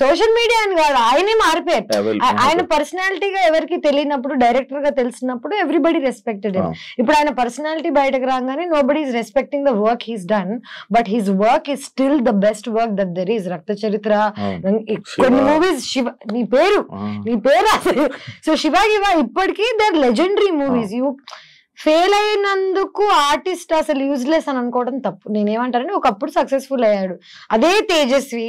Social media అని కాదు, ఆయనే మారిపోయారు. ఆయన పర్సనాలిటీగా ఎవరికి తెలియనప్పుడు, డైరెక్టర్ గా తెలిసినప్పుడు ఎవ్రీబడి రెస్పెక్టెడ్ హిమ్. ఇప్పుడు ఆయన పర్సనాలిటీ బయటకు రాగానే nobody is respecting the work he's done, but his work is still the best work that there is. రక్త చరిత్ర, కొన్ని మూవీస్, శివ నీ పేరు సో శివ ఇప్పటికీ there legendary movies. You fail అయినందుకు ఆర్టిస్ట్ అసలు యూజ్లెస్ అని అనుకోవడం తప్పు. నేనేమంటానంటే ఒకప్పుడు సక్సెస్ఫుల్ అయ్యాడు. అదే తేజస్వి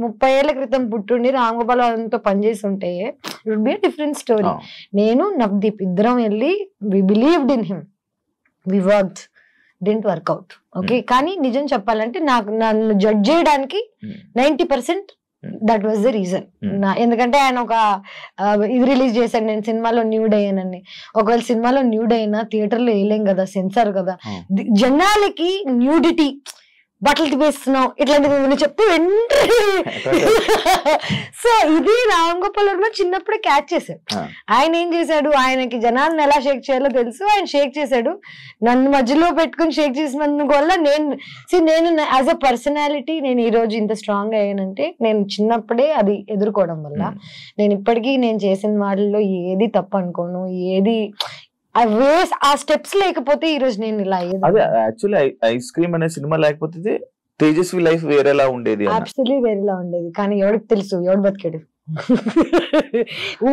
30 ఏళ్ల క్రితం పుట్టుండి రామ్ గోపాల్ వర్మతో పనిచేసి ఉంటే it would be a different story. నేను నవదీప్ ఇద్దరం వెళ్ళి we believed in him, we worked, didn't work out. Okay, కానీ నిజం చెప్పాలంటే నాకు నన్ను జడ్జ్ చేయడానికి 90% దట్ వాజ్ ద రీజన్. ఎందుకంటే ఆయన ఒక ఇది రిలీజ్ చేశాను, నేను సినిమాలో న్యూడ్ అయ్యానని. ఒకవేళ సినిమాలో న్యూడ్ అయినా థియేటర్లో వేయలేం కదా, సెన్సార్ కదా. జనాలకి న్యూడిటీ, బట్టలు తిప్పేస్తున్నావు ఇట్లాంటివి చెప్తే సో ఇది రామ్ గోపాల్ వర్మ చిన్నప్పుడే క్యాచ్ చేశాడు. ఆయన ఏం చేశాడు, ఆయనకి జనాలను ఎలా షేక్ చేయాలో తెలుసు, ఆయన షేక్ చేశాడు. నన్ను మధ్యలో పెట్టుకుని షేక్ చేసినందుకు వల్ల నేను యాజ్ అ పర్సనాలిటీ నేను ఈ రోజు ఇంత స్ట్రాంగ్ అయ్యానంటే నేను చిన్నప్పుడే అది ఎదుర్కోవడం వల్ల. నేను ఇప్పటికీ నేను చేసిన వాటిల్లో ఏది తప్పు అనుకోను, ఏది ఆ స్టెప్స్ లేకపోతే ఈ రోజు నేను ఇలా అయ్యేది. అదే యాక్చువల్లీ ఐస్ క్రీమ్ అనే సినిమా లేకపోతే తేజస్వి లైఫ్ వేరేలా ఉండేది, అబ్సల్యూట్లీ వేరేలా ఉండేది. కానీ ఎవరికి తెలుసు, ఎవడు బతికాడు.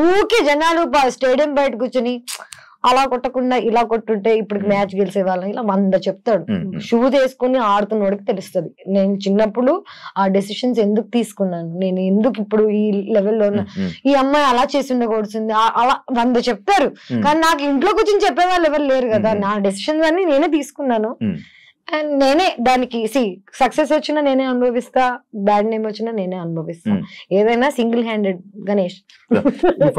ఊకే జనాలు స్టేడియం బయట కూర్చొని అలా కొట్టకుండా ఇలా కొట్టుంటే ఇప్పుడు మ్యాచ్ గెలిచే వాళ్ళని ఇలా 100 చెప్తాడు. షూస్ వేసుకుని ఆడుతున్నోడికి తెలుస్తుంది. నేను చిన్నప్పుడు ఆ డెసిషన్స్ ఎందుకు తీసుకున్నాను, నేను ఎందుకు ఇప్పుడు ఈ లెవెల్లో ఉన్నా, ఈ అమ్మాయి అలా చేసి ఉండకూడుతుంది, అలా 100 చెప్తారు. కానీ నాకు ఇంట్లో కూర్చొని చెప్పే వాళ్ళు ఎవరు లేరు కదా. నా డెసిషన్స్ అన్ని నేనే తీసుకున్నాను. అండ్ నేనే దానికి సక్సెస్ వచ్చినా నేనే అనుభవిస్తా, బ్యాడ్ నేమ్ వచ్చినా నేనే అనుభవిస్తా. ఏదైనా single handed. Ganesh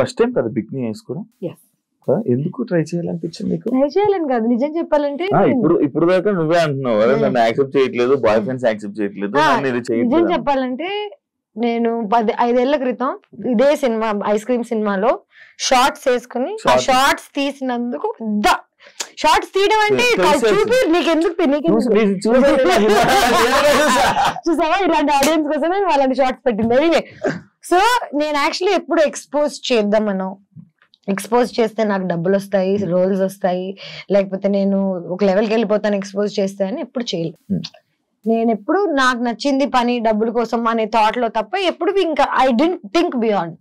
first time కదా బిక్నీ వేసుకోవడం, ఎందుకు ట్రై చేయాలనిపించింది? ట్రై చేయాలని కాదు, నిజం చెప్పాలంటే ఇప్పుడు దాకా నువ్వే అంటున్నావు నన్ను యాక్సెప్ట్ చేయట్లేదు, బాయ్ ఫ్రెండ్స్ యాక్సెప్ట్ చేయట్లేదు. నిజం చెప్పాలంటే నేను 5 ఏళ్ల క్రితం ఇదే సినిమా ఐస్ క్రీమ్ సినిమాలో షార్ట్స్ వేసుకుని ఆ షార్ట్స్ తీసినందుకు షార్ట్స్ తీయడం అంటే చూపి నీకెందుకు చూసావా ఇలాంటి ఆడియన్స్ కోసమే వాళ్ళని షార్ట్స్ పెట్టింది. సో నేను యాక్చువల్లీ ఎప్పుడు ఎక్స్పోజ్ చేద్దామనో, ఎక్స్పోజ్ చేస్తే నాకు డబ్బులు వస్తాయి, రోల్స్ వస్తాయి, లేకపోతే నేను ఒక లెవెల్కి వెళ్ళిపోతాను ఎక్స్పోజ్ చేస్తే అని ఎప్పుడు చేయలేదు. నేను ఎప్పుడు నాకు నచ్చింది పని డబ్బుల కోసం అనే థాట్ లో తప్ప ఎప్పుడు ఇంకా ఐ డెంట్ థింక్ బియాండ్.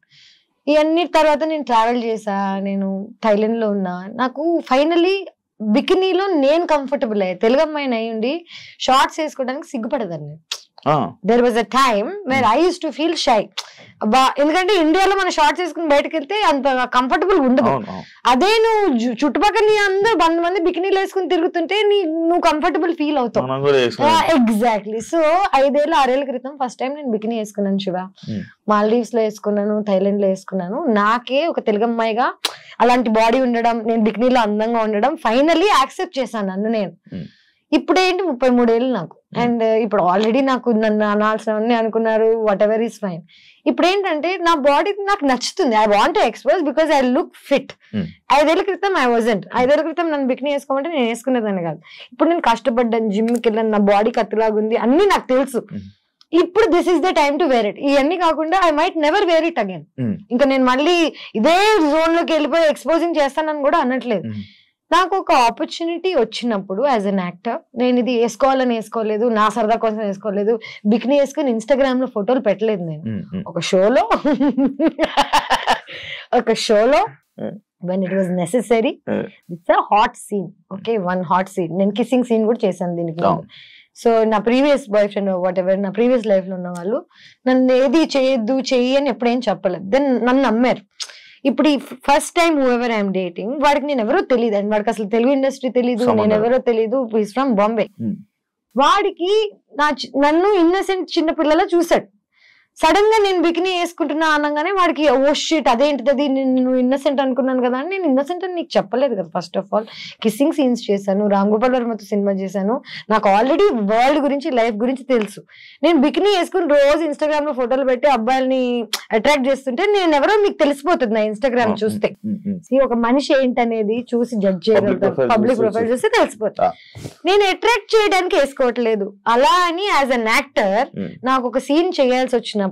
ఇవన్నీ తర్వాత నేను ట్రావెల్ చేసా, నేను థైలాండ్ లో ఉన్నా. నాకు ఫైనలీ బికినీలో నేను కంఫర్టబుల్ అయ్యా. తెలుగు అమ్మాయిని అయ్యుండి షార్ట్స్ వేసుకోవడానికి సిగ్గుపడదాన్ని. There was a time where I used to feel shy. ఎందుకంటే ఇండియాలో మన షార్ట్స్ వేసుకుని బయటకు వెళ్తే అంత కంఫర్టబుల్ ఉండదు. అదే నువ్వు చుట్టుపక్కల అందరూ 100 మంది బికినీలు వేసుకుని తిరుగుతుంటే నువ్వు కంఫర్టబుల్ ఫీల్ అవుతావు. ఎగ్జాక్ట్లీ. సో 5 ఏళ్ళు 6 ఏళ్ల క్రితం ఫస్ట్ టైం నేను బికినీ వేసుకున్నాను శివ. మాల్దీవ్స్ లో వేసుకున్నాను, థైలాండ్ లో వేసుకున్నాను. నాకే ఒక తెలుగు అమ్మాయిగా అలాంటి బాడీ ఉండడం, నేను బికినీలో అందంగా ఉండడం ఫైనలీ యాక్సెప్ట్ చేశాను నన్ను నేను. ఇప్పుడేంటి 33 ఏళ్ళు నాకు. అండ్ ఇప్పుడు ఆల్రెడీ నాకు నన్ను అనాల్సినవన్నీ అనుకున్నారు, వాట్ ఎవర్ ఈస్ ఫైన్. ఇప్పుడు ఏంటంటే నా బాడీ నాకు నచ్చుతుంది. I want to expose because I look fit. 5 ఏళ్ల క్రితం ఐ వాజంట్. 5 ఏళ్ల క్రితం నన్ను బికినీ వేసుకోమంటే నేను వేసుకునేదాన్ని కాదు. ఇప్పుడు నేను కష్టపడ్డాను, జిమ్కి వెళ్ళాను, నా బాడీ కత్తిలాగుంది, అన్ని నాకు తెలుసు. ఇప్పుడు this is the time to wear it. ఇవన్నీ కాకుండా I might never wear it again. ఇంకా నేను మళ్ళీ ఇదే జోన్ లోకి వెళ్ళిపోయి ఎక్స్పోజింగ్ చేస్తానని కూడా అనట్లేదు. నాకు ఒక ఆపర్చునిటీ వచ్చినప్పుడు యాజ్ అన్ యాక్టర్ నేను ఇది వేసుకోవాలని వేసుకోలేదు, నా సరదా కోసం వేసుకోలేదు, బికినీ వేసుకుని ఇన్స్టాగ్రామ్ లో ఫోటోలు పెట్టలేదు. నేను ఒక షోలో when it was necessary, it's a hot scene. Okay, one hot scene. నేను కిస్సింగ్ సీన్ కూడా చేశాను దీనికి. సో నా previous boy friend what ever, నా ప్రీవియస్ లైఫ్ లో ఉన్న వాళ్ళు నన్ను ఏది చేయొద్దు చెయ్యి అని ఎప్పుడేం చెప్పలేదు. దెన్ నన్ను నమ్మారు. ఇప్పుడు ఈ first time who ever I'm dating, వాడికి నేను ఎవరో తెలియదు అండ్ వాడికి అసలు తెలుగు ఇండస్ట్రీ తెలీదు, నేను ఎవరో తెలీదు, ఈస్ ఫ్రమ్ బాంబే. వాడికి నన్ను ఇన్నసెంట్ చిన్న పిల్లలా చూసాడు. సడన్ గా నేను బికినీ వేసుకుంటున్నా అనగానే వాడికి ఓ షిట్ అదేంటిది, అది నేను ఇన్నసెంట్ అనుకున్నాను కదా అని. నేను ఇన్నసెంట్ అని నీకు చెప్పలేదు కదా. First of all kissing scenes చేశాను, రామ్ గోపాల్ వర్మతో సినిమా చేశాను, నాకు ఆల్రెడీ వరల్డ్ గురించి లైఫ్ గురించి తెలుసు. నేను బికినీ వేసుకుని రోజు ఇన్స్టాగ్రామ్ లో ఫోటోలు పెట్టి అబ్బాయిల్ని అట్రాక్ట్ చేస్తుంటే నేను ఎవరో మీకు తెలిసిపోతుంది నా ఇన్స్టాగ్రామ్ చూస్తే. ఒక మనిషి ఏంటనేది చూసి జడ్జ్ చేయగలుగుతారు, పబ్లిక్ ప్రొఫైల్ చూస్తే తెలిసిపోతుంది. నేను అట్రాక్ట్ చేయడానికి వేసుకోవట్లేదు. అలా అని యాజ్ అన్ యాక్టర్ నాకు ఒక సీన్ చేయాల్సి వచ్చినప్పుడు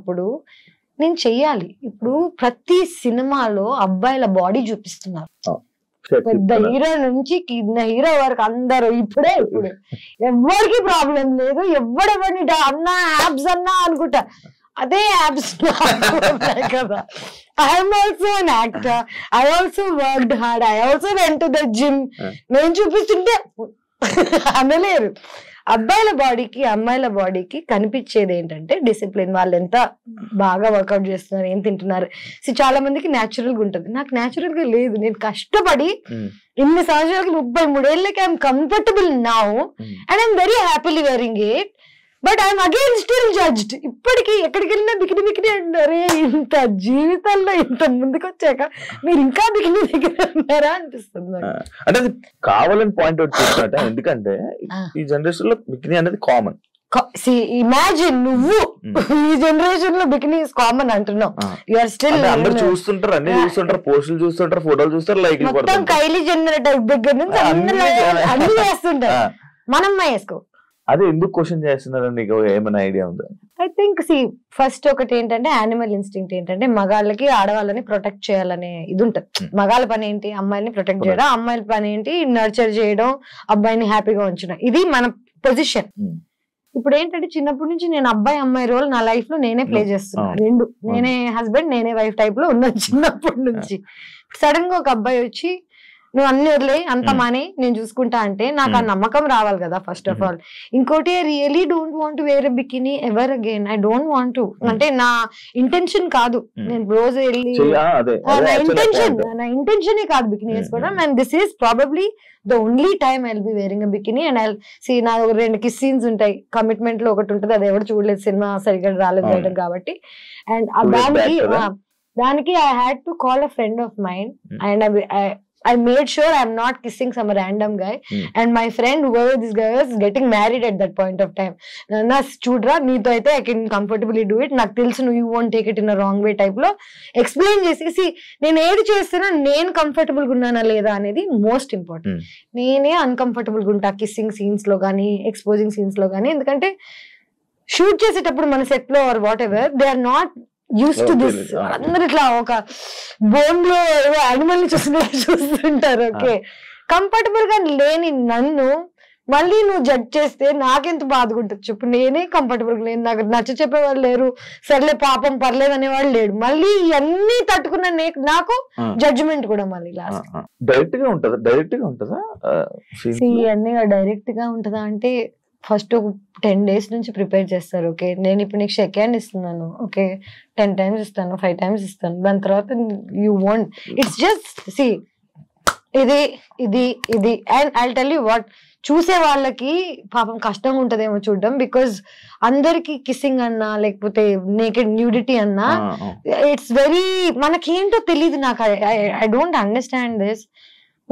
నేను చెయ్యాలి. ఇప్పుడు ప్రతి సినిమాలో అబ్బాయిల బాడీ చూపిస్తున్నారు, పెద్ద హీరో నుంచి కింద హీరో వరకు అందరూ ఇప్పుడే ఎవరికి ప్రాబ్లం లేదు. ఎవడెవరిని అన్నా యాబ్స్ అన్నా అనుకుంటా, అదే యాబ్స్ కదా. I'm also an actor, I also worked hard, I also went to the gym. నేను చూపిస్తుంటే అనలేరు. అబ్బాయిల బాడీకి అమ్మాయిల బాడీకి కనిపించేది ఏంటంటే డిసిప్లిన్. వాళ్ళు ఎంత బాగా వర్కౌట్ చేస్తున్నారు, ఏం తింటున్నారు. చాలా మందికి న్యాచురల్ గా ఉంటుంది, నాకు న్యాచురల్ గా లేదు. నేను కష్టపడి ఇన్ని సంవత్సరాలకి 33 ఏళ్ళకి I'm comfortable now and I'm very happily wearing it. But I'm again still judged. ఇప్పటికీ ఎక్కడికి వెళ్ళినా బికిని బికిని అంటారే. ఇంత జీవితంలో ఇంత ముందుకు వచ్చాక మీరు ఇంకా బికిని బికిని అన్నారా అనిపిస్తుంది. అంటే అది కావాలని పాయింట్ అవుట్ చేస్తున్నట్ట. ఎందుకంటే ఈ జనరేషన్ లో బికిని అనేది కామన్. ఇమాజిన్ నువ్వు ఈ జనరేషన్ లో బికినీ ఇస్ కామన్ అంటున్నావు. యూఆర్ స్టిల్ అందరూ చూస్తుంటారు, అన్ని చూస్తుంటారు, పోస్టులు చూస్తుంటారు, ఫోటోలు చూస్తారు, లైక్ మొత్తం కైలీ జెన్నర్ దగ్గర నుంచి అన్ని వేస్తుంటారు. మనం వేసుకో. అదే ఎందుకు క్వశ్చన్ చేస్తున్నారు, నీకు ఏమైనా ఐడియా ఉందా? ఐ థింక్ ఫస్ట్ ఒకటి ఏంటంటే యానిమల్ ఇన్స్టింక్ట్ ఏంటంటే మగాళ్ళకి ఆడవాళ్ళని ప్రొటెక్ట్ చేయాలనే ఇది ఉంటుంది. మగాళ్ళ పని ఏంటి, అమ్మాయిని ప్రొటెక్ట్ చేయడం, అమ్మాయిల పని ఏంటి నర్చర్ చేయడం, అబ్బాయిని హ్యాపీగా ఉంచడం. ఇది మన పొజిషన్. ఇప్పుడు ఏంటంటే చిన్నప్పటి నుంచి నేను అబ్బాయి అమ్మాయి రోల్ నా లైఫ్ లో నేనే ప్లే చేస్తున్నా. రెండు, నేనే హస్బెండ్ నేనే వైఫ్ టైప్ లో ఉన్నాను చిన్నప్పటి నుంచి. సడన్ గా ఒక అబ్బాయి వచ్చి నువ్వు అన్ని వదిలే అంత మానే నేను చూసుకుంటా అంటే నాకు ఆ నమ్మకం రావాలి కదా ఫస్ట్ ఆఫ్ ఆల్. ఇంకోటి I really don't want to wear a bikini ever again. I don't want to, అంటే నా ఇంటెన్షన్ కాదు. నేను రోజు వెళ్ళి నా ఇంటెన్షనే కాదు బికినీ వేసుకోవడం. And this is probably the only time I will be wearing a bikini. And I నా 2 కిస్ సీన్స్ ఉంటాయి, కమిట్మెంట్ లో ఒకటి ఉంటుంది, అది ఎవరు చూడలేదు, సినిమా సరిగ్గా రాలేదు వేయడం కాబట్టి. అండ్ దానికి I had to call a friend of mind and I made sure I'm not kissing some random guy. And my friend, whoever this guy was, getting married at that point of time. Na chudra neeto aithe I can comfortably do it. నాకు తెలుసు you won't take it in a wrong way type లో explain చేసి నేను ఏది చేస్తున్నా నేను comfortable గా ఉన్నానా లేదా అనేది మోస్ట్ ఇంపార్టెంట్. నేనే అన్కంఫర్టబుల్ గా ఉంటా కిస్సింగ్ సీన్స్ లో కానీ ఎక్స్పోజింగ్ సీన్స్ లో కానీ. ఎందుకంటే షూట్ చేసేటప్పుడు మన సెట్ లో or whatever they are not used to this. అందరు ఇట్లా ఒక బోన్ లో యానిమల్ ని చూస్తుంటారు. ఓకే, కంఫర్టబుల్ గా లేని నన్ను మళ్ళీ నువ్వు జడ్జ్ చేస్తే నాకెంత బాధగా ఉంటుంది చెప్పు. నేనే కంఫర్టబుల్ గా లేను, నాకు నచ్చ చెప్పేవాళ్ళు లేరు, సర్లే పాపం పర్లేదు అనేవాళ్ళు లేడు. మళ్ళీ ఇవన్నీ తట్టుకున్న నాకు జడ్జిమెంట్ కూడా మళ్ళీ లాస్ట్. డైరెక్ట్ గా ఉంటుందా? డైరెక్ట్ గా ఉంటుందా? ఇవన్నీ డైరెక్ట్ గా ఉంటుందా అంటే ఫస్ట్ 10 days నుంచి ప్రిపేర్ చేస్తారు. ఓకే, నేను ఇప్పుడు నీకు షేక్ హ్యాండ్ ఇస్తున్నాను, ఓకే 10 times ఇస్తాను, 5 times ఇస్తాను. దాని తర్వాత యూ వాంట్ ఇట్స్ జస్ట్ ఇది ఇది ఇది. And I tell you what, చూసే వాళ్ళకి పాపం కష్టంగా ఉంటదేమో చూడడం. బికాజ్ అందరికి కిస్సింగ్ అన్నా లేకపోతే నేకెడ్ న్యూడిటీ అన్నా ఇట్స్ వెరీ మనకేంటో తెలియదు. నాకు ఐ డోంట్ అండర్స్టాండ్ దిస్.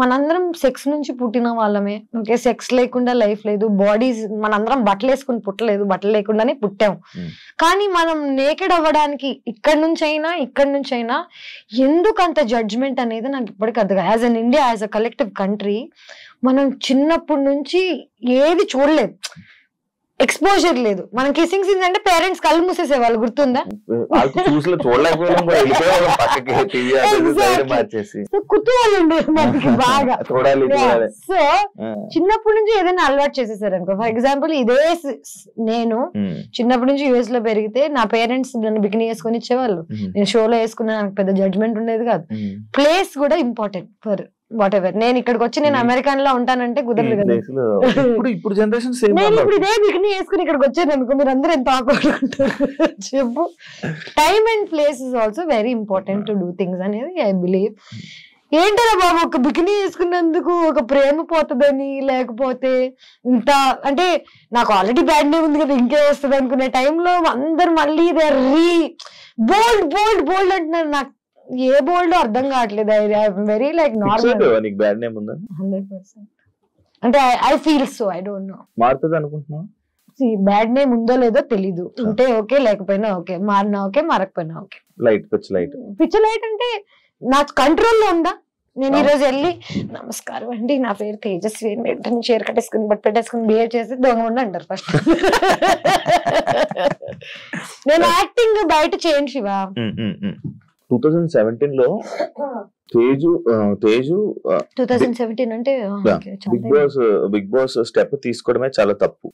మనందరం సెక్స్ నుంచి పుట్టిన వాళ్ళమే. ఓకే, సెక్స్ లేకుండా లైఫ్ లేదు. బాడీస్ మనందరం బట్టలు వేసుకుని పుట్టలేదు, బట్టలు లేకుండానే పుట్టాం. కానీ మనం నేకెడ్ అవ్వడానికి ఇక్కడి నుంచి అయినా ఎందుకు అంత జడ్జ్మెంట్ అనేది నాకు ఇప్పటికీ అర్థం. As an India, as a collective country మనం చిన్నప్పటి నుంచి ఏది చూడలేదు, ఎక్స్పోజర్ లేదు. మనం కిస్సింగ్ సీన్స్ అంటే పేరెంట్స్ కళ్ళు మూసేసేవాళ్ళు, గుర్తుందా? కుతూహలం ఉండేది మనకి బాగా. సో చిన్నప్పటి నుంచి ఏదైనా అలవాటు చేసేసారు అనుకో. ఫర్ ఎగ్జాంపుల్ ఇదే నేను చిన్నప్పటి నుంచి యుఎస్ లో పెరిగితే నా పేరెంట్స్ నన్ను బికినీ వేసుకొని ఇచ్చేవాళ్ళు. నేను షోలో వేసుకున్నా, నాకు పెద్ద జడ్జ్మెంట్ ఉండేది కాదు. ప్లేస్ కూడా ఇంపార్టెంట్ ఫర్ వాట్ ఎవర్. నేను ఇక్కడికి వచ్చి నేను అమెరికన్ లో ఉంటానంటే కుదరదు కదా. ఇప్పుడు జనరేషన్ నేను ఇప్పుడు ఇదే బికినీ వేసుకుని ఇక్కడికి వచ్చాను అనుకో, మీరు అందరూ ఎంత ఆక్వర్డ్ ఉంటారు చెప్పు. Time and place is also very important to do things అనేది ఐ బిలీవ్. ఏంటరా బాబు ఒక బికినీ వేసుకున్నందుకు ఒక ప్రేమ పోతుందని, లేకపోతే ఇంత అంటే నాకు ఆల్రెడీ బ్యాడ్ నేమ్ ఉంది కదా ఇంకే వస్తుంది అనుకునే టైంలో అందరు మళ్ళీ బోల్డ్ బోల్డ్ బోల్డ్ అంటున్నారు. నాకు ఏ బోల్డ్ అర్థం కావట్లేదు. Very like normal. 100%. అంటే I feel so, I don't no మారుతుంది అనుకుంటున్నా. బ్యాడ్ నేమ్ ఉందో లేదో తెలీదు. ఉంటే ఓకే, లేకపోయినా ఓకే, మారినా ఓకే, మారకపోయినా ఓకే. లైట్ పిచ్ లైట్ అంటే నా కంట్రోల్లో ఉందా? నేను ఈ రోజు వెళ్ళి నమస్కారం అండి నా పేరు తేజస్వి, వెంటనే చీర కట్టేసుకుని బట్ పెట్టేసుకుని బిహేవ్ చేసి దొంగ ఉండి అంటారు ఫస్ట్. నేను యాక్టింగ్ బయట చేయను శివ. 2017 లో తేజు 2017 అంటే బిగ్ బాస్ స్టెప్ తీసుకోవడమే చాలా తప్పు.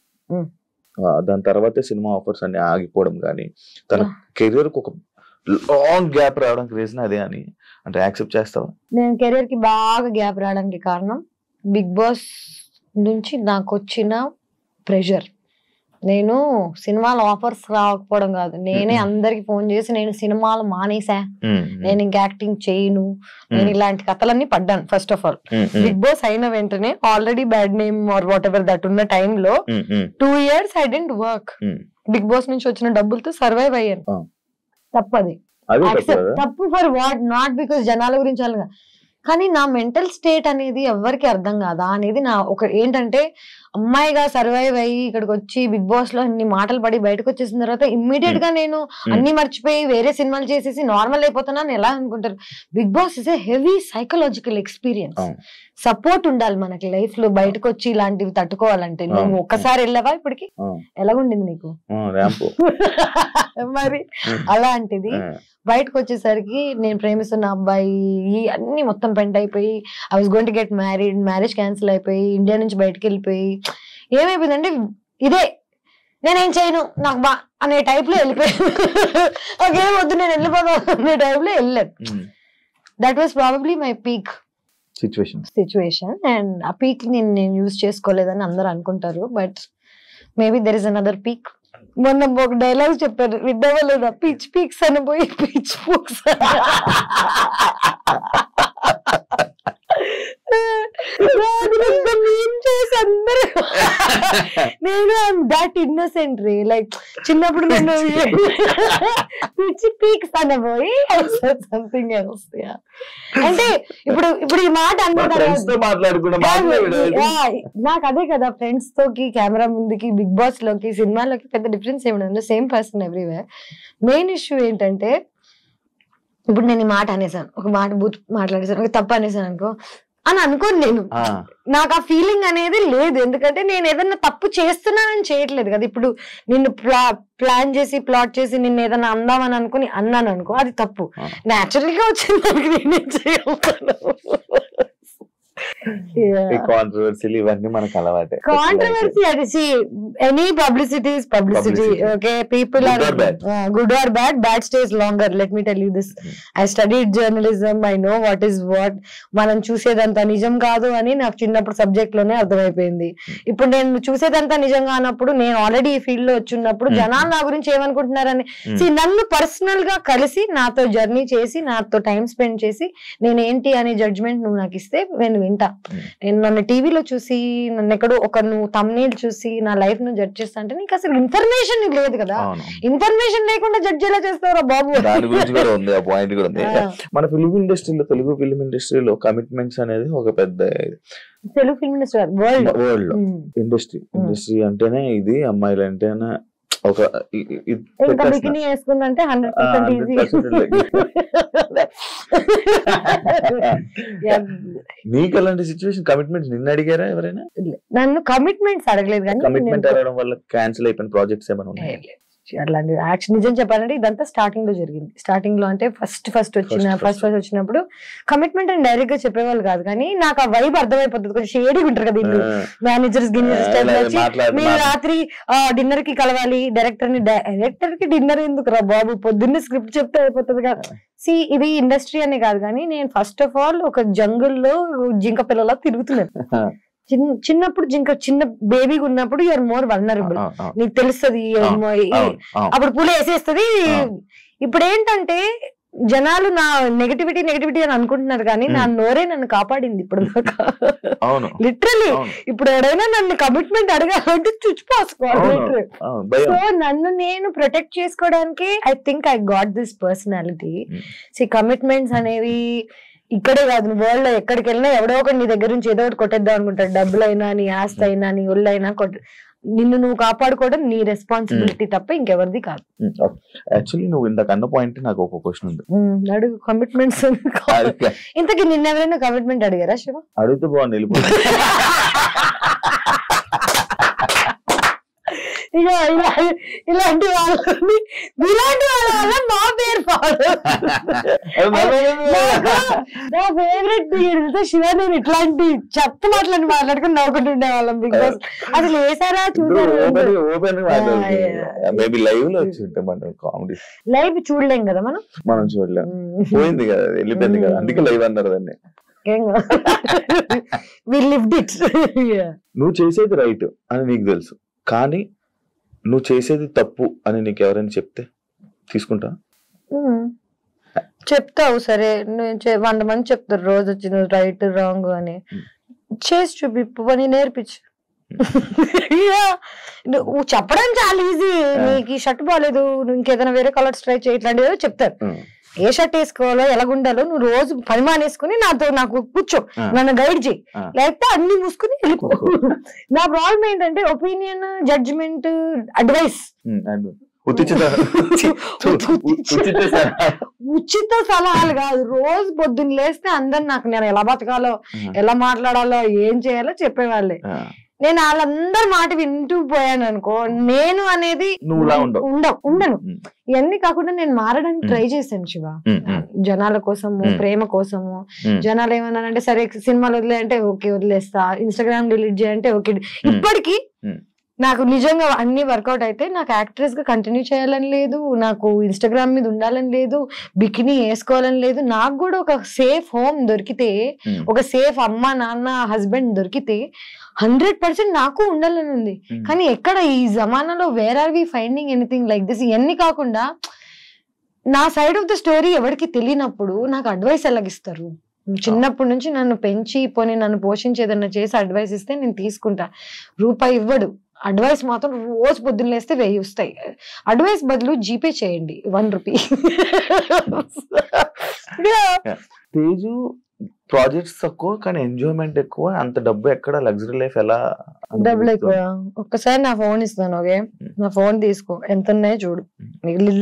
దాని తర్వాతే సినిమా ఆఫర్స్ అన్ని ఆగిపోవడం కానీ తన కెరీర్ కు ఒక లాంగ్ గ్యాప్ రావడానికి రీజన్ అదే అని అంటే యాక్సెప్ట్ చేస్తావా? నేను కెరీర్ కి బాగా గ్యాప్ రావడానికి కారణం బిగ్ బాస్ నుంచి నాకు వచ్చిన ప్రెషర్. నేను సినిమాల ఆఫర్స్ రాకపోవడం కాదు, నేనే అందరికి ఫోన్ చేసి నేను సినిమాలు మానేసా, నేను ఇంకా యాక్టింగ్ చేయను, నేను ఇలాంటి కథలన్నీ పడ్డాను. First of all Bigg Boss అయిన వెంటనే already bad name or whatever that ఉన్న టైంలో 2 years I didn't work. Bigg Boss నుంచి వచ్చిన డబ్బులతో సర్వైవ్ అయ్యాను. తప్పది, తప్పు ఫర్ వాట్, నాట్ బికాస్ జనాల గురించి అలాగా, కానీ నా మెంటల్ స్టేట్ అనేది ఎవరికి అర్థం కాదా అనేది నా ఒక ఏంటంటే, అమ్మాయిగా సర్వైవ్ అయ్యి ఇక్కడికి వచ్చి బిగ్ బాస్ లో అన్ని మాటలు పడి బయటకు వచ్చేసిన తర్వాత ఇమ్మీడియట్ గా నేను అన్ని మర్చిపోయి వేరే సినిమాలు చేసేసి నార్మల్ అయిపోతున్నాను ఎలా అనుకుంటారు? Bigg Boss is a heavy psychological experience. Support ఉండాలి మనకి లైఫ్ లో బయటకు వచ్చి ఇలాంటివి తట్టుకోవాలంటే. నువ్వు ఒక్కసారి వెళ్ళావా ఇప్పటికి? ఎలాగుండింది నీకు? మరి అలాంటిది బయటకు వచ్చేసరికి నేను ప్రేమిస్తున్న అబ్బాయి అన్ని మొత్తం పెంట్ అయిపోయి, I was going to get married, marriage cancel అయిపోయి ఇండియా నుంచి బయటకు వెళ్ళిపోయి ఏమైపోయిందంటే ఇదే నేనేం చేయను నాకు బా అనే టైప్ లో వెళ్ళిపోయాను. నాకేం వద్దు నేను వెళ్ళిపోతాను అనే టైప్ లో వెళ్ళాను. That was probably my peak situation. And ఆ పీక్ నేను యూజ్ చేసుకోలేదని అందరు అనుకుంటారు, but maybe there is another peak. మొన్న ఒక డైలాగ్ చెప్పారు, విద్దావా లేదా? పిచ్ పీక్స్ అని పోయి పిచ్ పూక్స్. నేను దట్ ఇన్నోసెంట్ రీ, లైక్ చిన్నప్పుడు నేను పిచ్ పీక్స్ అని పోయి సంథింగ్ ఎల్స్. అంటే ఇప్పుడు ఈ మాట నాకు అదే కదా, ఫ్రెండ్స్ తోకి కెమెరా ముందుకి బిగ్ బాస్ లోకి సినిమాలోకి పెద్ద డిఫరెన్స్ ఏమి, same person everywhere. Main issue ఏంటంటే ఇప్పుడు నేను ఈ మాట అనేసాను, ఒక మాట బూత్ మాట్లాడేసాను, ఒక తప్పు అనేసాను అనుకో అని అనుకోను నేను. నాకు ఆ ఫీలింగ్ అనేది లేదు, ఎందుకంటే నేను ఏదన్నా తప్పు చేస్తున్నానని చేయట్లేదు కదా. ఇప్పుడు నిన్ను ప్లాన్ చేసి ప్లాట్ చేసి నిన్ను ఏదైనా అందామని అనుకుని అన్నాను అనుకో, అది తప్పు. న్యాచురల్ గా వచ్చింది దానికి నేనేం చేయగలుగుతాను. ఇవన్నీ మనకు అలవాటే. కాంట్రవర్సీ అది any publicity is publicity. Okay, people are good or bad, bad stays longer. Let me tell you this, I studied journalism, I know what is what. మనం చూసేదంతా నిజం కాదు అని నాకు చిన్నప్పుడు సబ్జెక్ట్ లోనే అర్థమైపోయింది. ఇప్పుడు నేను చూసేదంతా నిజం కానప్పుడు, నేను ఆల్రెడీ ఈ ఫీల్డ్ లో వచ్చినప్పుడు జనాలు నా గురించి ఏమనుకుంటున్నారని నన్ను పర్సనల్ గా కలిసి నాతో జర్నీ చేసి నాతో టైం స్పెండ్ చేసి నేను ఏంటి అనే జడ్జ్మెంట్ నువ్వు నాకు ఇస్తే నేను వింటా. నేను నన్ను టీవీలో చూసి నన్ను ఎక్కడో ఒక నువ్వు తమ్నేల్ చూసి నా లైఫ్ ను జడ్జ్ చేస్తా అంటే నీకు అసలు ఇన్ఫర్మేషన్ లేదు కదా. ఇన్ఫర్మేషన్ లేకుండా జడ్జ్ ఎలా చేస్తారా బాబు? దాని గురించి కూడా ఉంది, ఆ పాయింట్ కూడా ఉంది. మన ఫిల్మ్ ఇండస్ట్రీలో, తెలుగు ఫిల్మ్ ఇండస్ట్రీలో కమిట్మెంట్స్ అనేది ఒక పెద్ద, తెలుగు ఫిల్మ్ ఇండస్ట్రీ వరల్డ్ లో ఇండస్ట్రీ అంటేనే ఇది, అమ్మాయిలు అంటేనే ఒక బికినీ వేసుకుందంటే 100% ఈజీ. నీకు అలాంటి సిచ్యువేషన్ కమిట్మెంట్స్ నిన్ను అడిగారా ఎవరైనా? నన్ను కమిట్మెంట్స్ అడగలేదు, కానీ కమిట్మెంట్ అడగడం వల్ల క్యాన్సిల్ అయిపోయిన ప్రాజెక్ట్స్ ఏమైనా ఉన్నాయి? అట్లాంటి యాక్షన్ నిజం చెప్పాలంటే ఇదంతా స్టార్టింగ్ లో జరిగింది. స్టార్టింగ్ లో అంటే ఫస్ట్ వచ్చినప్పుడు కమిట్మెంట్ అని డైరెక్ట్ గా చెప్పేవాళ్ళు కాదు, కానీ నాకు ఆ వైబ్ అర్థమైపోతుంది. కొంచెం షేడీగా ఉంటారు కదా ఇల్లు, మేనేజర్స్ మీరు రాత్రి డిన్నర్ కి కలవాలి డైరెక్టర్ కి డిన్నర్ ఎందుకు రా బాబు, పొద్దున్నే స్క్రిప్ట్ చెప్తే అయిపోతుంది కదా. ఇది ఇండస్ట్రీ అనే కాదు, కానీ నేను ఫస్ట్ ఆఫ్ ఆల్ ఒక జంగుల్లో జింక పిల్లలా తిరుగుతున్నాను. చిన్నప్పుడు చిన్న బేబీగా ఉన్నప్పుడు యూఆర్ మోర్ వల్నరబుల్, నీకు తెలుస్తుంది అప్పుడు పూలు వేసేస్తుంది. ఇప్పుడు ఏంటంటే జనాలు నా నెగటివిటీ అని అనుకుంటున్నారు, కానీ నా నోరే నన్ను కాపాడింది ఇప్పుడు దాకా. లిటరలీ ఇప్పుడు ఎవరైనా నన్ను కమిట్మెంట్ అడగాలంటే చుచ్చిపోసుకోవాలి. సో నన్ను నేను ప్రొటెక్ట్ చేసుకోవడానికి I think I got this personality. Commitments అనేవి ఇక్కడే కాదు, వరల్డ్ లో ఎక్కడికి వెళ్ళినా ఎవడో ఒకటి నీ దగ్గర నుంచి ఏదో ఒకటి కొట్టేద్దాం అనుకుంటాడు. డబ్బులైనా, నీ ఆస్తి అయినా, నీ ఒళ్ళైనా నిన్ను నువ్వు కాపాడుకోవడం నీ రెస్పాన్సిబిలిటీ తప్ప ఇంకెవరిది కాదు. యాక్చువల్లీ నువ్వు ఇంతకు అన్న పాయింట్ నాకు ఒక క్వశ్చన్ ఉంది, అడుగు. కమిట్మెంట్స్ ఇంతకీ నిన్న ఎవరైనా కమిట్మెంట్ అడిగారా శివ? అడిగితే బాగుంది వెళ్ళిపోతుంది. ఇలాంటి వాళ్ళ మా పేరు నా ఫేవరెట్ శివ. నేను ఇట్లాంటి చెత్త మాట్లాడుకుని నవ్వుకుంటుండే వాళ్ళం, బికాస్ అసలు వేసారా చూసారు. లైవ్ చూడలేం కదా మనం చూడలేం, పోయింది కదా, వెళ్ళిపోయింది కదా, అందుకే లైవ్ అన్నారు దాన్ని. నువ్వు చేసేది రైట్ అని నీకు తెలుసు, కానీ నువ్వు చేసేది తప్పు అని నీకు ఎవరైనా చెప్తే తీసుకుంటా? చెప్తావు, సరే 100 మంది చెప్తారు రోజు వచ్చి నువ్వు రైట్ రాంగ్ అని. చేసి చూపి పని నేర్పించు. నువ్వు చెప్పడం చాలా ఈజీ, నీకు ఈ షర్ట్ బాగాలేదు, నువ్వు ఇంకేదైనా వేరే కలర్స్ ట్రై చేయి, ఇట్లాంటివి చెప్తారు. ఏ షర్ట్ వేసుకోవాలో ఎలాగుండాలో నువ్వు రోజు పని మానేసుకుని నాకు కూర్చో, నన్ను గైడ్ చేయి, లేకపోతే అన్ని మూసుకుని వెళ్ళిపో. నా ప్రాబ్లం ఏంటంటే ఒపీనియన్, జడ్జిమెంట్, అడ్వైస్, ఉచిత సలహాలు కాదు. రోజు పొద్దున్న లేస్తే అందరు నాకు నేను ఎలా బతకాలో, ఎలా మాట్లాడాలో, ఏం చేయాలో చెప్పేవాళ్ళే. నేను వాళ్ళందరి మాట వింటూ పోయాను అనుకో, నేను అనేది ఉండను. ఇవన్నీ కాకుండా నేను మారడానికి ట్రై చేశాను శివ, జనాల కోసము, ప్రేమ కోసము. జనాలు ఏమన్నారంటే సరే సినిమాలు వదిలే అంటే ఓకే వదిలేస్తా, ఇన్స్టాగ్రామ్ డిలీట్ చేయంటే ఓకే. ఇప్పటికీ నాకు నిజంగా అన్ని వర్కౌట్ అయితే నాకు యాక్ట్రెస్ గా కంటిన్యూ చేయాలని లేదు, నాకు ఇన్స్టాగ్రామ్ మీద ఉండాలని లేదు, బికినీ వేసుకోవాలని లేదు. నాకు కూడా ఒక సేఫ్ హోమ్ దొరికితే, ఒక సేఫ్ అమ్మ నాన్న హస్బెండ్ దొరికితే 100% నాకు ఉండాలని ఉంది. కానీ ఎక్కడ ఈ జమానాలో where are we finding anything like this? ఇవన్నీ కాకుండా నా సైడ్ ఆఫ్ ద స్టోరీ ఎవరికి తెలియనప్పుడు నాకు అడ్వైస్ ఎలాగిస్తారు? చిన్నప్పటి నుంచి నన్ను పెంచి పోనీ నన్ను పోషించి ఏదన్నా చేసి అడ్వైస్ ఇస్తే నేను తీసుకుంటా. రూపాయి ఇవ్వడు, అడ్వైస్ మాత్రం రోజు పొద్దున్న లేస్తే 1000 వస్తాయి. అడ్వైస్ బదులు జీపే చేయండి 1 రూపీ. తేజు ప్రాజెక్ట్స్ తక్కువ కానీ ఎంజాయ్మెంట్ ఎక్కువ, అంత డబ్బు ఎక్కడ, లగ్జరీ లైఫ్ ఎలా? డబ్బులు ఎక్కువ. ఒక్కసారి నా ఫోన్ ఇస్తాను, ఓకే? నా ఫోన్ తీసుకో, ఎంత ఉన్నాయో చూడు,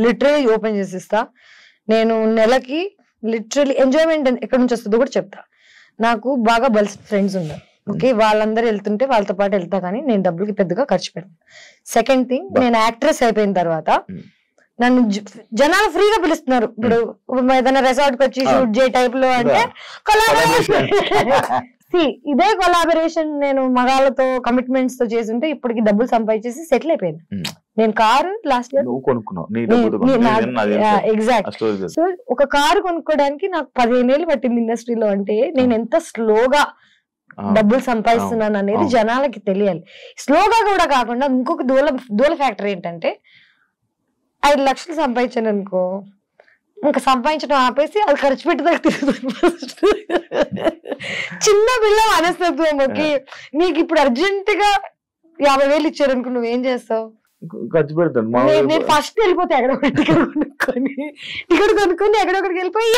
లిటరలీ ఓపెన్ చేసి ఇస్తా. నేను నెలకి లిటరలీ ఎంజాయ్మెంట్ ఎక్కడి నుంచి వస్తుందో కూడా చెప్తా. నాకు బాగా బల్స్ ఫ్రెండ్స్ ఉన్నారు, ఓకే? వాళ్ళందరూ వెళ్తుంటే వాళ్ళతో పాటు వెళ్తా, కానీ నేను డబ్బులకి పెద్దగా ఖర్చు పెడతాను. సెకండ్ థింగ్, నేను యాక్ట్రెస్ అయిపోయిన తర్వాత నన్ను జనాలు ఫ్రీగా పిలుస్తున్నారు. ఇప్పుడు ఏదైనా రిసార్ట్ కి వచ్చి షూట్ చేయ టైప్ లో అంటే కొలాబరేషన్. ఇదే కొలాబరేషన్ నేను మగాళ్ళతో కమిట్మెంట్స్ తో చేస్తుంటే ఇప్పటికి డబ్బులు సంపాదించేసి సెటిల్ అయిపోయింది. నేను car last year exact. So ఒక కారు కొనుక్కోవడానికి నాకు 15 ఏళ్ళు పట్టింది ఇండస్ట్రీలో. అంటే నేను ఎంత స్లోగా డబ్బులు సంపాదిస్తున్నాను అనేది జనాలకి తెలియాలి. స్లోగా కూడా కాకుండా ఇంకొక దూల ఫ్యాక్టర్ ఏంటంటే 5 లక్షలు సంపాదించాను అనుకో, ఇంకా సంపాదించడం ఆపేసి అది ఖర్చు పెట్టేదాకా తిరుగుతుంది. చిన్న పిల్ల మనస్తత్వం. ఓకే, నీకు ఇప్పుడు అర్జెంట్ గా 50,000 ఇచ్చారనుకో, నువ్వేం చేస్తావు? ఖర్చు పెడతాను. నేను ఫస్ట్ వెళ్ళిపోతే టికెట్ కొనుక్కొని ఎక్కడొక్కడికి వెళ్ళిపోయి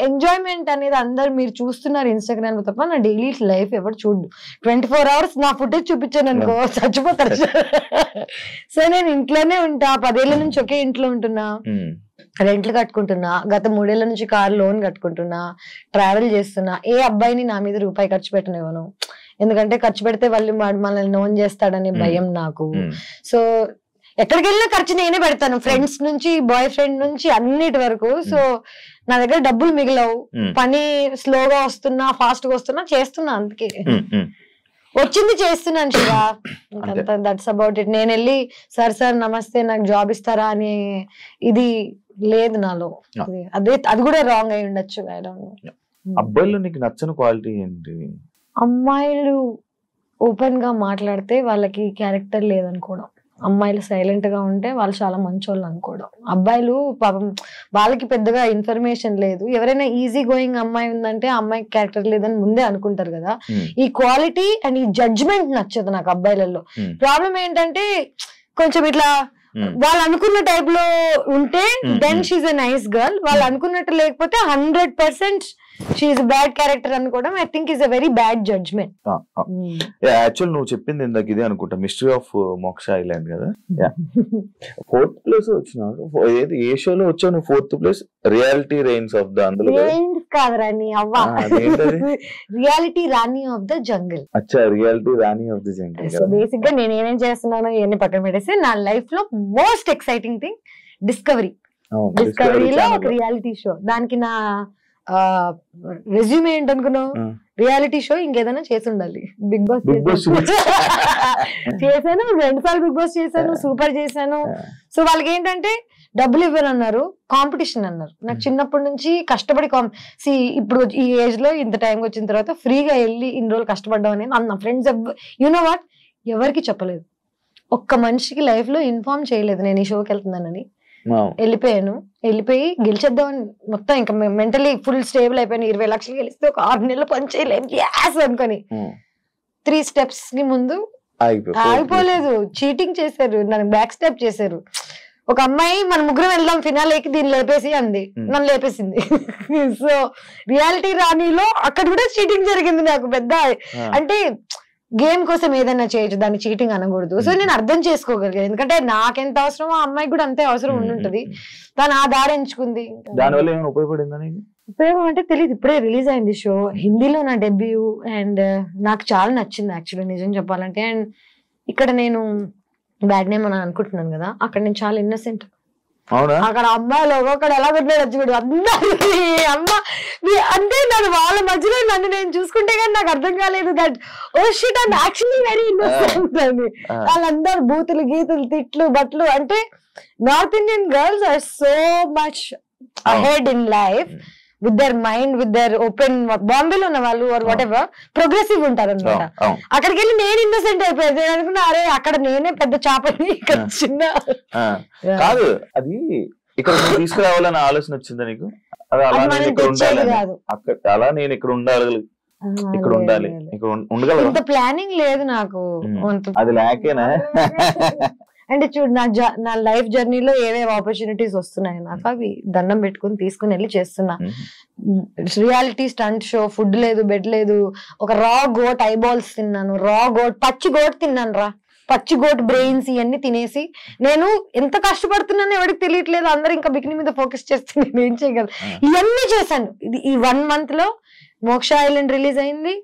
ఎంజాయ్మెంట్ అనేది అందరు మీరు చూస్తున్నారు ఇన్స్టాగ్రామ్ లో తప్ప నా డైలీ లైఫ్ ఎవరు చూడు. 24 hours నా ఫుటేజ్ చూపించాను అనుకో చచ్చిపోతారు. సో నేను ఇంట్లోనే ఉంటా, 10 ఏళ్ల నుంచి ఒకే ఇంట్లో ఉంటున్నా, రెంట్లు కట్టుకుంటున్నా, గత 3 ఏళ్ల నుంచి కారు లోన్ కట్టుకుంటున్నా, ట్రావెల్ చేస్తున్నా. ఏ అబ్బాయిని నా మీద రూపాయి ఖర్చు పెట్టనివ్వను, ఎందుకంటే ఖర్చు పెడితే వాళ్ళు మనల్ని నోన్ చేస్తాడనే భయం నాకు. సో ఎక్కడికి వెళ్ళినా ఖర్చు నేనే పెడతాను, ఫ్రెండ్స్ నుంచి బాయ్ ఫ్రెండ్ నుంచి అన్నిటి వరకు. సో నా దగ్గర డబ్బులు మిగిలవు, పని స్లోగా వస్తున్నా ఫాస్ట్ గా వస్తున్నా చేస్తున్నా, అందుకే వచ్చింది చేస్తున్నాను శివ. That's about it. నేను వెళ్ళి సార్ నమస్తే నాకు జాబ్ ఇస్తారా అని ఇది లేదు నాలో. అది కూడా రాంగ్ అయి ఉండొచ్చు. అబ్బాయిలో నీకు నచ్చని క్వాలిటీ ఏంటి? అమ్మాయిలు ఓపెన్ గా మాట్లాడితే వాళ్ళకి క్యారెక్టర్ లేదనుకోవడం, అమ్మాయిలు సైలెంట్ గా ఉంటే వాళ్ళు చాలా మంచోళ్ళు అనుకోవడం. అబ్బాయిలు పాపం వాళ్ళకి పెద్దగా ఇన్ఫర్మేషన్ లేదు. ఎవరైనా ఈజీ గోయింగ్ అమ్మాయి ఉందంటే ఆ అమ్మాయికి క్యారెక్టర్ లేదని ముందే అనుకుంటారు కదా. ఈ క్వాలిటీ అండ్ ఈ జడ్జ్మెంట్ నచ్చదు నాకు అబ్బాయిలలో. ప్రాబ్లం ఏంటంటే కొంచెం ఇట్లా వాళ్ళు అనుకున్న టైప్ లో ఉంటే then she's a nice girl, వాళ్ళు అనుకున్నట్టు లేకపోతే 100% షీఈ్ బ్యాడ్ క్యారెక్టర్ అనుకోవడం I think is a very bad judgement. Actual నువ్వు చెప్పింది ఇందాక ఇదే అనుకుంటా, మిస్టరీ ఆఫ్ మోక్ష ఐలాండ్ కదా. 4th ప్లేస్ వచ్చినావు, ఏ షోలో వచ్చావు నువ్వు? 4th place reality reigns of the, అందులో కాదురా నీ అవ్వ, రియాలిటీ రాణి ఆఫ్ ద జంగిల్. అచ్చా, రియాలిటీ రాణి of the jungle. So basic గా నేను ఏమేం చేస్తున్నానో ఇవన్నీ పక్కన పెట్టేసి నా లైఫ్ లో మోస్ట్ ఎక్సైటింగ్ థింగ్ డిస్కవరీలో ఒక రియాలిటీ షో. దానికి నా రెజ్యూమే ఏంటనుకున్నావు? రియాలిటీ షో ఇంకేదైనా చేసి ఉండాలి. బిగ్ బాస్ చేశాను, 2 సార్లు బిగ్ బాస్ చేశాను, సూపర్ చేశాను. సో వాళ్ళకి ఏంటంటే డబ్బులు ఇవ్వనన్నారు, కాంపిటీషన్ అన్నారు. నాకు చిన్నప్పటి నుంచి కష్టపడి ఇప్పుడు ఈ ఏజ్ లో ఇంత టైంకి వచ్చిన తర్వాత ఫ్రీగా వెళ్ళి ఇన్ని రోజులు కష్టపడ్డాం అనేది నా ఫ్రెండ్స్ యూనో వాట్ ఎవరికి చెప్పలేదు. ఒక్క మనిషికి లైఫ్ లో ఇన్ఫార్మ్ చేయలేదు నేను ఈ షోకి వెళ్తున్నానని. వెళ్ళిపోయి గెలిచేద్దామని మొత్తం ఇంకా మెంటలీ ఫుల్ స్టేబుల్ అయిపోయాను. 20 లక్షలు గెలిస్తే ఒక 6 నెలలు పని చేయలేం గ్యాస్ అనుకొని 3 స్టెప్స్ కి ముందు ఆగిపోలేదు. చీటింగ్ చేశారు, నన్ను బ్యాక్ స్టెప్ చేశారు. ఒక అమ్మాయి మన ముగ్గురం వెళ్దాం ఫినాలేకి దీన్ని లేపేసి అంది, నన్ను లేపేసింది. సో రియాలిటీ రాణిలో అక్కడ కూడా చీటింగ్ జరిగింది నాకు పెద్ద. అంటే గేమ్ కోసం ఏదైనా చేయొచ్చు, దాన్ని చీటింగ్ అనకూడదు. సో నేను అర్థం చేసుకోగలిగాను, ఎందుకంటే నాకెంత అవసరమో ఆ అమ్మాయికి కూడా అంతే అవసరం ఉండుంటది. దాని ఆ దారి ఎంచుకుంది. ఉపయోగం అంటే తెలియదు. ఇప్పుడే రిలీజ్ అయింది షో, హిందీలో నా డెబ్యూ, అండ్ నాకు చాలా నచ్చింది యాక్చువల్లీ నిజం చెప్పాలంటే. అండ్ ఇక్కడ నేను బ్యాడ్ నేమ్ అని అనుకుంటున్నాను కదా, అక్కడ నేను చాలా ఇన్నోసెంట్. అక్కడ అమ్మాయిలు ఒక్కొక్కడు ఎలా పెట్టాడు చూడు, అందరికి అమ్మ అంటే నన్ను వాళ్ళ మధ్యలో నన్ను నేను చూసుకుంటే కానీ నాకు అర్థం కాలేదు that oh shit I'm actually very innocent అని. వాళ్ళందరూ బూతులు గీతులు తిట్లు బట్లు. అంటే north Indian girls are so much ahead in life with their mind, with their open. బాంబేలో ఉన్న వాళ్ళు ఆర్ వాట్ ఎవర్ ప్రోగ్రెసివ్ ఉంటారు అనమాట. అక్కడికి వెళ్ళి నేను ఇన్నోసెంట్ అయిపోయాను. నేను అనుకున్నా అరే అక్కడ నేనే పెద్ద చాపని, ఇక్కడ చిన్న కాదు. అది ఇక్కడ తీసుకురావాలని ఆలోచన వచ్చిందా నీకు? అలా నేను ఇక్కడ ఉండాలి, ఇక్కడ ఉండాలి, ఇక్కడ ఉండగలను. ఇంత ప్లానింగ్ లేదు నాకు. అది లేకేనా? అంటే చూడు నా లైఫ్ జర్నీలో ఏవేవి ఆపర్చునిటీస్ వస్తున్నాయి నాకు, అవి దండం పెట్టుకుని తీసుకుని వెళ్ళి చేస్తున్నా. రియాలిటీ స్టంట్ షో, ఫుడ్ లేదు, బెడ్ లేదు. ఒక రా గోట్ ఐబాల్స్ తిన్నాను, రా గోట్ పచ్చి గోట్ తిన్నాను రా, పచ్చి గోట్ బ్రెయిన్స్ ఇవన్నీ తినేసి నేను ఎంత కష్టపడుతున్నానో ఎవరికి తెలియట్లేదు. అందరు ఇంకా బికినీ మీద ఫోకస్ చేస్తే నేను ఏం చేయగలను. ఇవన్నీ చేశాను. ఈ 1 month లో మోక్ష ఐలాండ్ రిలీజ్ అయింది,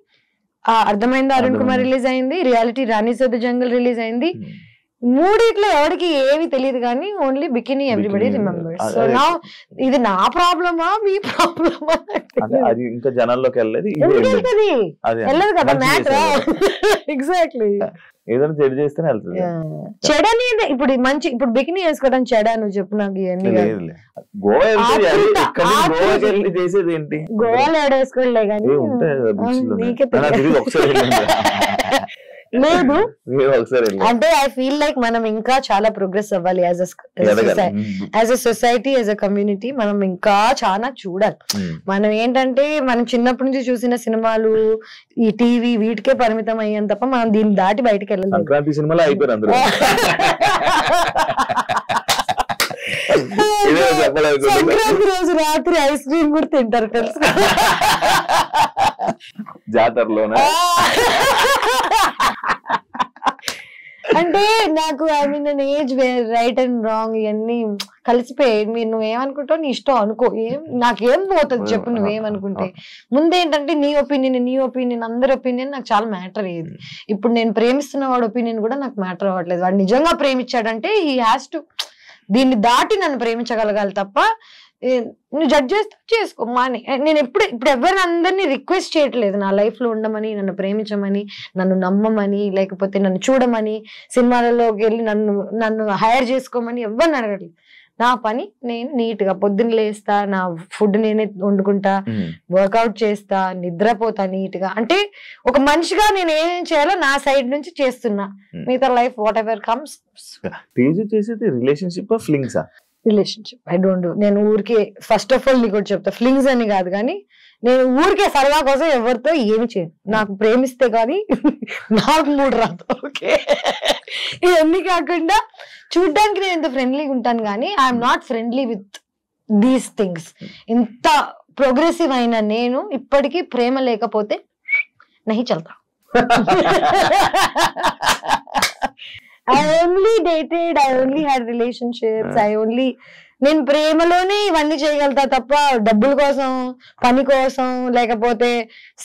అర్థమైంది అరుణ్ కుమార్ రిలీజ్ అయింది, reality Rani's of the jungle release అయింది. 3 ఎవరికి ఏమి తెలియదు కానీ only bikini everybody remembers. So నా ఇది నా ప్రాబ్లమా మీ ప్రాబ్లమా? అది ఇంకా జనాల్లోకి వెళ్ళదు కదా మ్యాటర్. ఎగ్జాక్ట్లీ ఏదైనా చెడు చేస్తేనే వెళ్తుంది. చెడని ఇప్పుడు మంచి, ఇప్పుడు బికినీ వేసుకోవడం చెడా? నువ్వు చెప్పు నాకు. ఇవన్నీ గోవాలో ఏడేసుకోలే కానీ లేదు. అంటే ఐ ఫీల్ లైక్ మనం ఇంకా చాలా ప్రోగ్రెస్ అవ్వాలి as a society, as a community. మనం ఇంకా చాలా చూడాలి. మనం ఏంటంటే మనం చిన్నప్పటి నుంచి చూసిన సినిమాలు, ఈ టీవీ వీటికే పరిమితం అయ్యాం తప్ప మనం దీన్ని దాటి బయటకు వెళ్ళలేదు. సంక్రాంతి సినిమాలో అయిపోయారు. సంక్రాంతి రోజు రాత్రి ఐస్ క్రీమ్ కూడా తింటారు తెలుసు, జాతరలోనే. అంటే నాకు I mean an age where right and wrong ఇవన్నీ కలిసిపోయాయి. మీరు నువ్వేమనుకుంటావు నీ ఇష్టం అనుకో, నాకేం పోతుంది చెప్పు నువ్వేమనుకుంటే. ముందేంటంటే నీ ఒపీనియన్ అందరి ఒపీనియన్ నాకు చాలా మ్యాటర్ అయ్యేది. ఇప్పుడు నేను ప్రేమిస్తున్న వాడి ఒపీనియన్ కూడా నాకు మ్యాటర్ అవ్వట్లేదు. వాడు నిజంగా ప్రేమించాడంటే హీ హ్యాస్ టు దీన్ని దాటి నన్ను ప్రేమించగలగాలి తప్ప నువ్వు జడ్జ్ చేస్తా చేసుకో మాని. నేను ఇప్పుడు ఎవరిని అందరినీ రిక్వెస్ట్ చేయట్లేదు నా లైఫ్ లో ఉండమని, నన్ను ప్రేమించమని, నన్ను నమ్మమని, లేకపోతే నన్ను చూడమని, సినిమాలలోకి వెళ్ళి నన్ను హైర్ చేసుకోమని ఎవరిని అడగట్లేదు. నా పని నేను నీట్ గా పొద్దున్న లేస్తా, నా ఫుడ్ నేనే వండుకుంటా, వర్కౌట్ చేస్తా, నిద్రపోతా నీట్ గా. అంటే ఒక మనిషిగా నేను ఏం చేయాలో నా సైడ్ నుంచి చేస్తున్నా. మిగతా life what ever comes. Relationship I don't do. నేను ఊరికే ఫస్ట్ ఆఫ్ ఆల్ నీకు చెప్తా, ఫ్లింగ్స్ అని కాదు కానీ నేను ఊరికే సరదా కోసం ఎవరితో ఏమి చేయను. నాకు ప్రేమిస్తే కానీ నాకు మూడు రాదు. ఓకే, ఇవన్నీ కాకుండా చూడ్డానికి నేను ఎంత ఫ్రెండ్లీగా ఉంటాను కానీ I'm not friendly with these things. ఇంత ప్రోగ్రెసివ్ అయిన నేను ఇప్పటికీ ప్రేమ లేకపోతే నహి చల్తా. I only dated, I only had relationships, నేను ప్రేమలోనే ఇవన్నీ చేయగలుగుతా తప్ప డబ్బుల కోసం, పని కోసం, లేకపోతే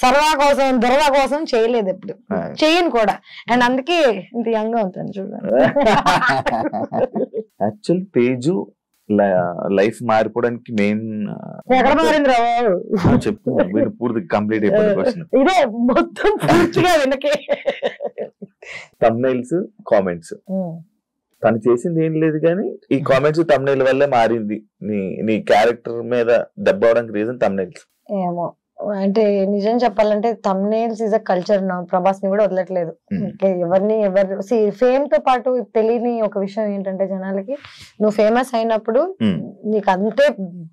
సరదా కోసం, దొరవ కోసం చేయలేదు, ఎప్పుడు చేయను కూడా. అండ్ అందుకే ఇంత యంగ్ గా ఉంటాను చూడండి. యాక్చువల్ తేజు లైఫ్ మారిపోవడానికి మెయిన్ ఎక్కడ మారింది చెప్తా, మీరు పూర్తి కంప్లీట్ అయిపోయిన క్వశ్చన్ ఇదే మొత్తం పూర్తిగా వెనకే. థంబ్నైల్స్, కామెంట్స్, తను చేసింది ఏం లేదు కానీ ఈ కామెంట్స్ థంబ్నైల్ వల్లే మారింది. నీ క్యారెక్టర్ మీద దెబ్బ అవడానికి రీజన్ థంబ్నైల్స్ ఏమో. అంటే నిజం చెప్పాలంటే థంబ్నైల్స్ ఇస్ అ కల్చర్ నా. ప్రభాస్ ని కూడా వదలట్లేదు. ఎవరు ఫేమ్ తో పాటు తెలియని ఒక విషయం ఏంటంటే జనాలకి, నువ్వు ఫేమస్ అయినప్పుడు నీకు అంతే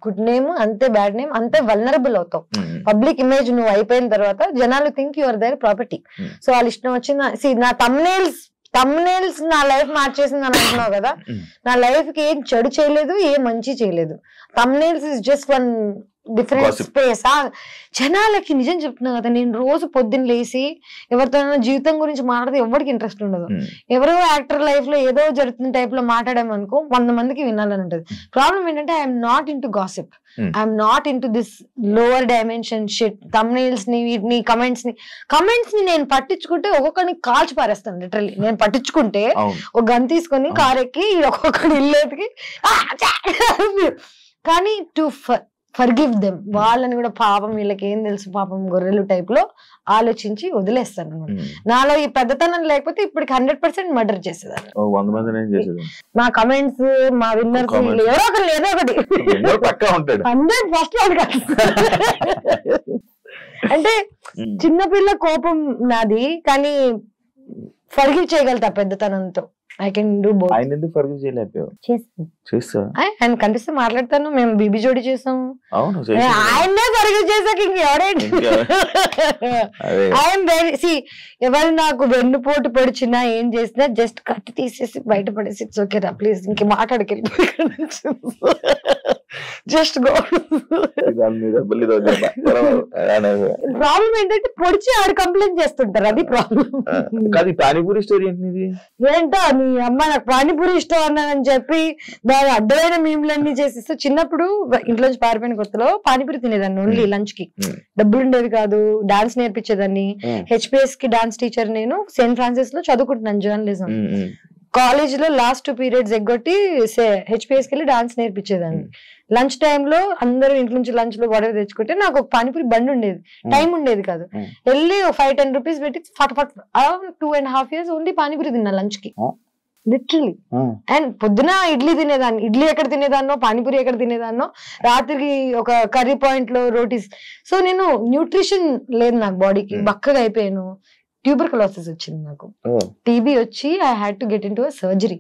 గుడ్ నేమ్, అంతే బ్యాడ్ నేమ్, అంతే వల్నరబుల్ అవుతావు. పబ్లిక్ ఇమేజ్ నువ్వు అయిపోయిన తర్వాత జనాలు think your there property. So వాళ్ళ ఇష్టం వచ్చిన నా థంబ్నైల్స్ నా లైఫ్ మార్చేసింది అని అంటున్నావు కదా. నా లైఫ్ కి ఏం చెడు చేయలేదు, ఏం మంచి చేయలేదు. Thumbnails is just one different space. జనాలకి నిజం చెప్తున్నా కదా, నేను రోజు పొద్దున్న లేసి ఎవరితో జీవితం గురించి మాట్లాడితే ఎవరికి ఇంట్రెస్ట్ ఉండదు. ఎవరో యాక్టర్ లైఫ్ లో ఏదో జరుగుతున్న టైప్ లో మాట్లాడామనుకో 100 మందికి వినాలని ఉంటుంది. ప్రాబ్లం ఏంటంటే I'm not in to gossip, I'm not in to this lower dimension shit. Thumbnails ని, వీటిని, కమెంట్స్ ని నేను పట్టించుకుంటే ఒక్కొక్కరిని కాల్చి పారేస్తాను. లిటరల్లీ నేను పట్టించుకుంటే ఒక గన్ తీసుకొని కారెక్కి ఒక్కొక్కడి ఇల్లేకి. కానీ టు ఫర్గివ్ దెమ్, వాళ్ళని కూడా పాపం వీళ్ళకి ఏం తెలుసు పాపం గొర్రెలు టైప్ లో ఆలోచించి వదిలేస్తాను అనమాట. నాలో ఈ పెద్దతనం లేకపోతే ఇప్పటికి 100% మర్డర్ చేసేదాన్ని. మా కమెంట్స్, మా విన్నర్స్, ఏదో ఒకటి 100% అంటే చిన్నపిల్ల కోపం నాది, కానీ forgive చేయగలుగుతా పెద్దతనంతో. I can do both. ఆయన ఎందుకు ఫర్గివ్ చేయలేకపోయావు? చేస్తా ఆయన కనిపిస్తే మాట్లాడతాను. మేము బీబీ జోడి చేసాము. ఆయన్నే ఫర్గివ్ చేసాక ఇంకెవరైనా ఐఎమ్ వెరీ ఎవరు నాకు వెన్నుపోటు పొడిచినా ఏం చేసినా జస్ట్ కత్తి తీసేసి బయట పడేసి ఇట్స్ ఓకే రా ప్లీజ్ ఇంక మాట్లాడకెళ్ళి జస్ట్ గో. ప్రాబ్లం ఏంటంటే పొడిచి ఆడు కంప్లైంట్ చేస్తుంటారు, అది ప్రాబ్లం. పానీపూరి స్టోరీ ఏంటి? ఏంటో నీ అమ్మ నాకు పానీపూరి ఇష్టం అన్నానని చెప్పి దాని అడ్డమైన మీమ్లన్నీ చేసిస్తూ, చిన్నప్పుడు ఇంట్లోంచి పారిపోయిన కొత్తలో పానీపూరి తినేదాన్ని ఓన్లీ లంచ్ కి. డబ్బులు ఉండేది కాదు, డాన్స్ నేర్పించేదాన్ని. హెచ్పిఎస్ కి డాన్స్ టీచర్. నేను సెయింట్ ఫ్రాన్సిస్ లో చదువుకుంటున్నాను జర్నలిజం. కాలేజ్ లో లాస్ట్ 2 periods ఎగ్గొట్టి హెచ్పిఎస్ కి వెళ్ళి డాన్స్ నేర్పించేదాన్ని. లంచ్ టైమ్ లో అందరూ ఇంటి నుంచి లంచ్ లో గొడవ తెచ్చుకుంటే నాకు ఒక పానీపూరి బండి ఉండేది, టైం ఉండేది కాదు. వెళ్ళి 5-10 రూపీస్ పెట్టి ఫటాఫట్ 2.5 years ఓన్లీ పానీపూరి తిన్నా లంచ్ కి, లిటరలీ. అండ్ పొద్దున ఇడ్లీ తినేదాన్ని, ఇడ్లీ ఎక్కడ తినేదాన్నో, పానీపూరి ఎక్కడ తినేదాన్నో, రాత్రికి ఒక కర్రీ పాయింట్ లో రోటీస్. సో నేను న్యూట్రిషన్ లేదు నాకు బాడీకి, బక్కగా అయిపోయాను. ట్యూబర్కులోసిస్ వచ్చింది నాకు, టీబీ వచ్చి I had to get in to a surgery.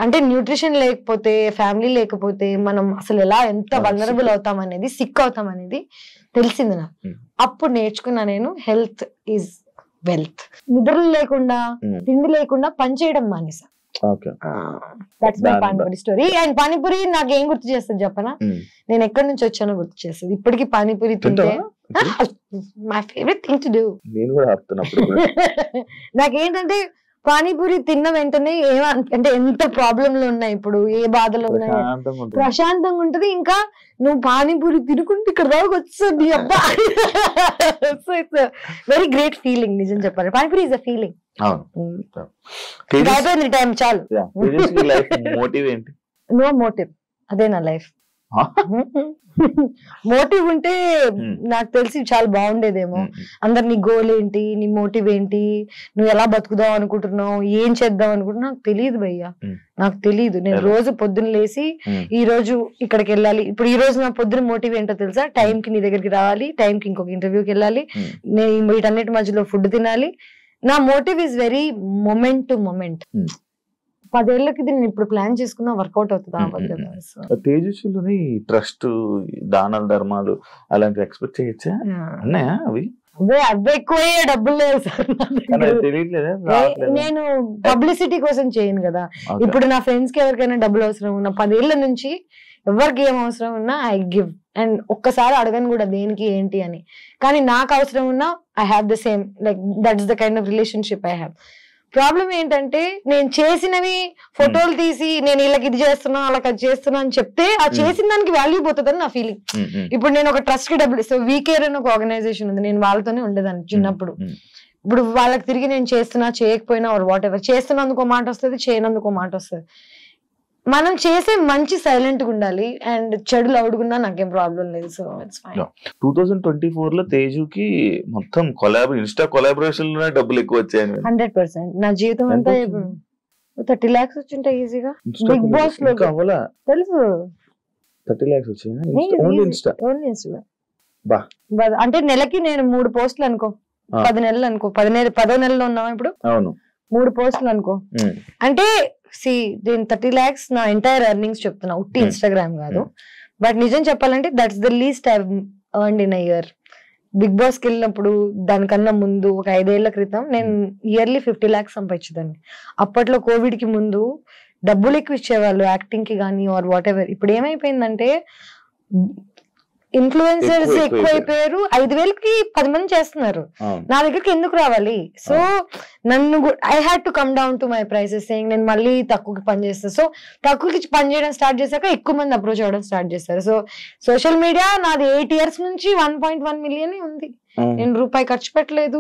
అంటే న్యూట్రిషన్ లేకపోతే, ఫ్యామిలీ లేకపోతే మనం అసలు ఎంత వల్నరబుల్ అవుతాం అనేది, సిక్ అవుతాం అనేది తెలిసింది నాకు. అప్పుడు నేర్చుకున్నా నేను, హెల్త్ ఈజ్ వెల్త్. నిద్రలు లేకుండా, తిండి లేకుండా పని చేయడం మానేసా. That's my panipuri story. And panipuri నాకు ఏం గుర్తు చేస్తుంది చెప్పనా, నేను ఎక్కడి నుంచి వచ్చానో గుర్తు చేస్తుంది. ఇప్పటికీ పానీపూరి తింటే my favourite thing to do. నాకేంటంటే పానీపూరి తిన్న వెంటనే అంటే ఎంత ప్రాబ్లంలు ఉన్నాయి, ఇప్పుడు ఏ బాధలు ఉన్నాయి, ప్రశాంతంగా ఉంటది. ఇంకా నువ్వు పానీపూరి తినుకుంటే ఇక్కడ దాకా వస్తుంది అబ్బా. So it's very great feeling నిజం చెప్పాలి. Panipuri is a feeling. Time చాలు. నో మోటివ్, అదే నా లైఫ్. మోటివ్ ఉంటే నాకు తెలిసి చాలా బాగుండేదేమో. అందరు నీ గోల్ ఏంటి, నీ మోటివ్ ఏంటి, నువ్వు ఎలా బతుకుదాం అనుకుంటున్నావు, ఏం చేద్దాం అనుకుంటున్నావు, నాకు తెలియదు భయ్యా, నాకు తెలియదు. నేను రోజు పొద్దున్న లేసి ఈ రోజు ఇక్కడికి వెళ్ళాలి, ఇప్పుడు ఈ రోజు నా పొద్దున మోటివ్ ఏంటో తెలుసా, టైం కి నీ దగ్గరికి రావాలి, టైం కి ఇంకొక ఇంటర్వ్యూకి వెళ్ళాలి, నేను వీటన్నిటి మధ్యలో ఫుడ్ తినాలి. నా motive is very moment to moment. 10 ఏళ్ళకి నేను ఇప్పుడు ప్లాన్ చేసుకున్నా వర్కౌట్ అవుతుందా? తేజస్విలోని ట్రస్ట్, దానాలు, ధర్మాలు అలాంటివి ఎక్స్పెక్ట్ చేయొచ్చా? అన్నాయా అవి? అవి ఎక్కువ డబ్బులు లేవు సార్, నేను పబ్లిసిటీ కోసం చేయను కదా. ఇప్పుడు నా ఫ్రెండ్స్ కి ఎవరికైనా డబ్బులు అవసరం ఉన్నా, 10 ఏళ్ల నుంచి ఎవరికి ఏం అవసరం ఉన్నా ఐ గివ్. అండ్ ఒక్కసారి అడగను కూడా దేనికి ఏంటి అని. కానీ నాకు అవసరం ఉన్నా I have the same, like that's the kind of relationship I have. Problem ఏంటంటే నేను చేసినవి ఫోటోలు తీసి నేను వీళ్ళకి ఇది చేస్తున్నా వాళ్ళకి అది చేస్తున్నా అని చెప్తే ఆ చేసిన దానికి వాల్యూ పోతుందని నా ఫీలింగ్. ఇప్పుడు నేను ఒక ట్రస్ట్ కి డబ్బులు ఇస్తాను, వీకేర్ అని ఒక ఆర్గనైజేషన్ ఉంది, నేను వాళ్ళతోనే ఉండేదాన్ని చిన్నప్పుడు. ఇప్పుడు వాళ్ళకి తిరిగి నేను చేస్తున్నా చేయకపోయినా ఆర్ వాట్ ఎవర్, చేస్తున్నందుకు మాట వస్తుంది, చేయనందుకు మాట వస్తుంది. మనం చేసే మంచి సైలెంట్ గా ఉండాలి, అండ్ చెడు లౌడ్గున్నా నాకేం ప్రాబ్లం లేదు. So it's fine. 2024 లో తేజుకి మొత్తం ఇన్స్టా కొలాబరేషన్ లోనే డబ్బులు ఎక్కువ వచ్చాయి. 100%. నా జీవితం అంతా 30 lakhs వచ్చింటాయి ఈజీగా. బిగ్ బాస్ లో తెలుసు 30 lakhs వచ్చాయి. అంటే నెలకి నేను 3 పోస్టులు అనుకో, 10 నెలలు అనుకో, 10వ నెలలో ఉన్నావా ఇప్పుడు, 3 పోస్టులు అనుకో. అంటే దీని 30 lakhs నా ఎంటైర్ ఎర్నింగ్స్ చెప్తున్నా, ఉట్టి ఇన్స్టాగ్రామ్ కాదు. బట్ నిజం చెప్పాలంటే that's the least I earned in a year. Bigg Boss కి వెళ్ళినప్పుడు దానికన్నా ముందు ఒక 5 ఏళ్ల క్రితం నేను ఇయర్లీ 50 lakhs సంపాదించేదాన్ని. అప్పట్లో కోవిడ్ కి ముందు డబ్బులు ఎక్కువ ఇచ్చేవాళ్ళు యాక్టింగ్ కి కానీ ఆర్ వాట్ ఎవర్. ఇప్పుడు ఏమైపోయిందంటే ఇన్ఫ్లుయెన్సర్స్ ఎక్కువైపోయారు, 5,000కి 10 మంది చేస్తున్నారు, నా దగ్గరికి ఎందుకు రావాలి? సో నన్ను I had to come down to my prices, నేను మళ్ళీ తక్కువకి పని చేస్తాను. సో తక్కువకి పని చేయడం స్టార్ట్ చేశాక ఎక్కువ మంది అప్రోచ్ అవ్వడం స్టార్ట్ చేస్తారు. సో సోషల్ మీడియా నాది 8 years నుంచి 1.1 million ఉంది. నేను రూపాయి ఖర్చు పెట్టలేదు,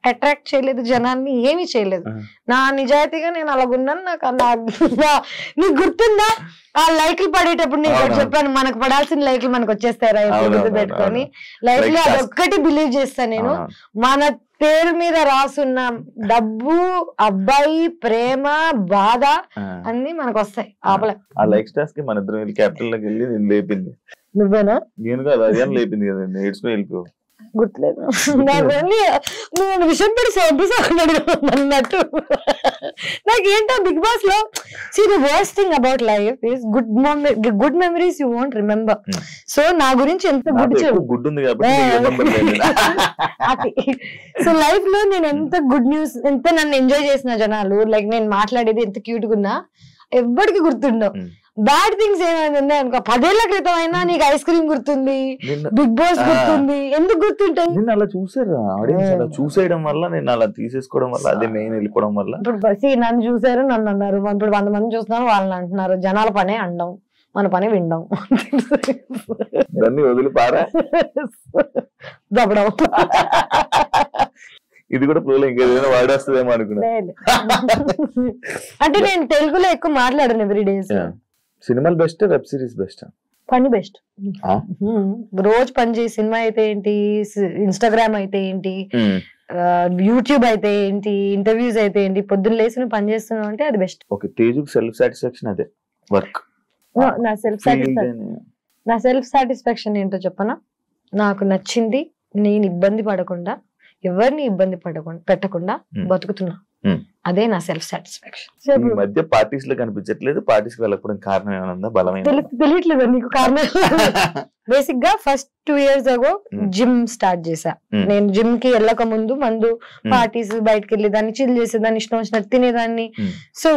అట్రాక్ట్ చేయలేదు జనాన్ని, ఏమీ చేయలేదు. నా నిజాయితీగా నేను అలాగున్నాను. నీకు గుర్తుందా ఆ లైక్లు పడేటప్పుడు నేను చెప్పాను, మనకు పడాల్సిన లైక్లు మనకు వచ్చేస్తారా పెట్టుకొని. లైఫ్ లో అదొక్కటి బిలీవ్ చేస్తాను నేను. మన పేరు మీద రాసున్న డబ్బు, అబ్బాయి, ప్రేమ, బాధ అన్ని మనకు వస్తాయి. ఆపలే. ఆ లైక్ స్టార్స్ కి మన ఇద్దరు క్యాపిటల్ లోకి వెళ్ళి నేను లేపింది. నువ్వేనా? నేను కాదు, అదేం లేపింది కదా, నేర్చుకుని వెళ్ళిపో. గుర్తులేదు నేను విషయం పడి అన్నట్టు. నాకేంటో బిగ్ బాస్ లో the worst thing about life is good memories you won't remember. So నా గురించి ఎంత గుడ్ ఉంది. సో లైఫ్ లో నేను ఎంత గుడ్ న్యూస్, ఎంత నన్ను ఎంజాయ్ చేసిన జనాలు, లైక్ నేను మాట్లాడేది ఎంత క్యూట్ గా ఉన్నా ఎవ్వడికి గుర్తుండవు. బ్యాడ్ థింగ్స్ ఏమైనా ఉన్నాయి అనుకో, 10 ఏళ్ల క్రితం అయినా నీకు ఐస్ క్రీమ్ గుర్తుంది, బిగ్ బాస్ గుర్తుంది, ఎందుకు గుర్తుంటాయి? నేను అలా చూసారు ఆడియన్స్, అలా చూసేయడం వల్ల నేను అలా తీసేసుకోవడం వల్ల, అదే మెయిన్ వెళ్ళిపోవడం వల్ల. ఇప్పుడు నన్ను చూసారు, నన్ను అన్నారు, ఇప్పుడు 100 మంది చూస్తున్నారు, వాళ్ళని అంటున్నారు. జనాల పనే అండం, మన పని వినడం. దాన్ని వదిలిపారా దబ్బడం. ఇది కూడా ఫ్లోలో ఇంకేదైనా వాడేస్తుందేమో అనుకున్నా. అంటే నేను తెలుగులో ఎక్కువ మాట్లాడాను ఎవ్రీ డే. సినిమాలు బెస్ట్, వెబ్ సిరీస్ బెస్ట్? పని బెస్ట్. రోజు పని చేసి, సినిమా అయితే ఏంటి, ఇన్స్టాగ్రామ్ అయితే ఏంటి, యూట్యూబ్ అయితే ఏంటి, ఇంటర్వ్యూస్ అయితే ఏంటి, పొద్దున్న లేసి నువ్వు పని చేస్తున్నావు అంటే అది బెస్ట్. ఓకే, తేజుకి సెల్ఫ్ సాటిస్ఫాక్షన్ అదే వర్క్. నా సెల్ఫ్ సాటిస్ఫాక్షన్ ఏంటో చెప్పనా, నాకు నచ్చింది, నేను ఇబ్బంది పడకుండా, ఎవరిని ఇబ్బంది పెట్టకుండా బతుకుతున్నా, అదే నా సెల్ఫ్ సాటిస్ఫాక్షన్. ఈ మధ్య పార్టీస్ లో కనిపించట్లేదు, పార్టీస్ కి వెళ్ళకపోవడం కారణం ఏమన్నా బలమైన తెలియట్లేదు నీకు కారణం? బేసిక్ గా first 2 years ago gym start చేశా. నేను జిమ్ కి వెళ్ళక ముందు మందు, పార్టీస్, బయటకు వెళ్ళేదాన్ని, చిల్ చేసేదాన్ని, ఇష్టం వచ్చినట్టు తినేదాన్ని. సో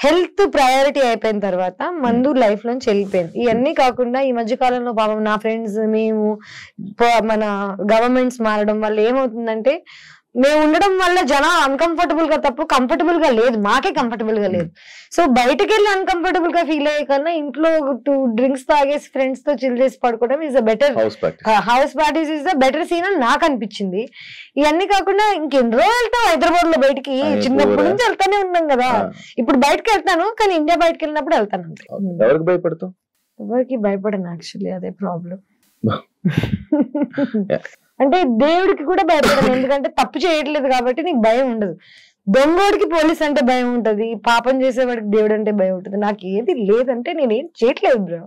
హెల్త్ ప్రయారిటీ అయిపోయిన తర్వాత మందు లైఫ్ లోంచి వెళ్ళిపోయింది. ఇవన్నీ కాకుండా ఈ మధ్య కాలంలో పాపం నా ఫ్రెండ్స్, మేము, మన గవర్నమెంట్స్ మారడం వల్ల ఏమవుతుందంటే మేము ఉండడం వల్ల జనం అన్కంఫర్టబుల్ గా తప్ప కంఫర్టబుల్ గా లేదు, మాకే కంఫర్టబుల్ గా లేదు. సో బయటకు వెళ్ళి అన్కంఫర్టబుల్ గా ఫీల్ అయ్యే కన్నా ఇంట్లో 2 డ్రింక్స్ తాగేసి ఫ్రెండ్స్ తో చిల్ చేసి పడుకోవడం is a better, house parties is a better scene అని నాకు అనిపించింది. ఇవన్నీ కాకుండా ఇంకెన్ని రోజులు వెళ్తాం హైదరాబాద్ లో బయటికి, చిన్నప్పటి నుంచి వెళ్తానే ఉన్నాం కదా. ఇప్పుడు బయటకు వెళ్తాను కానీ ఇండియా బయటకు వెళ్ళినప్పుడు వెళ్తాను అంతే. ఎవరికి భయపడతావు? ఎవరికి భయపడను యాక్చువల్లీ, అదే ప్రాబ్లం. అంటే దేవుడికి కూడా భయపడను, ఎందుకంటే తప్పు చేయట్లేదు కాబట్టి నీకు భయం ఉండదు. దొంగోడికి పోలీస్ అంటే భయం ఉంటది, పాపం చేసేవాడికి దేవుడు అంటే భయం ఉంటది. నాకు ఏది లేదంటే నేనేం చేయట్లేదు బ్రో.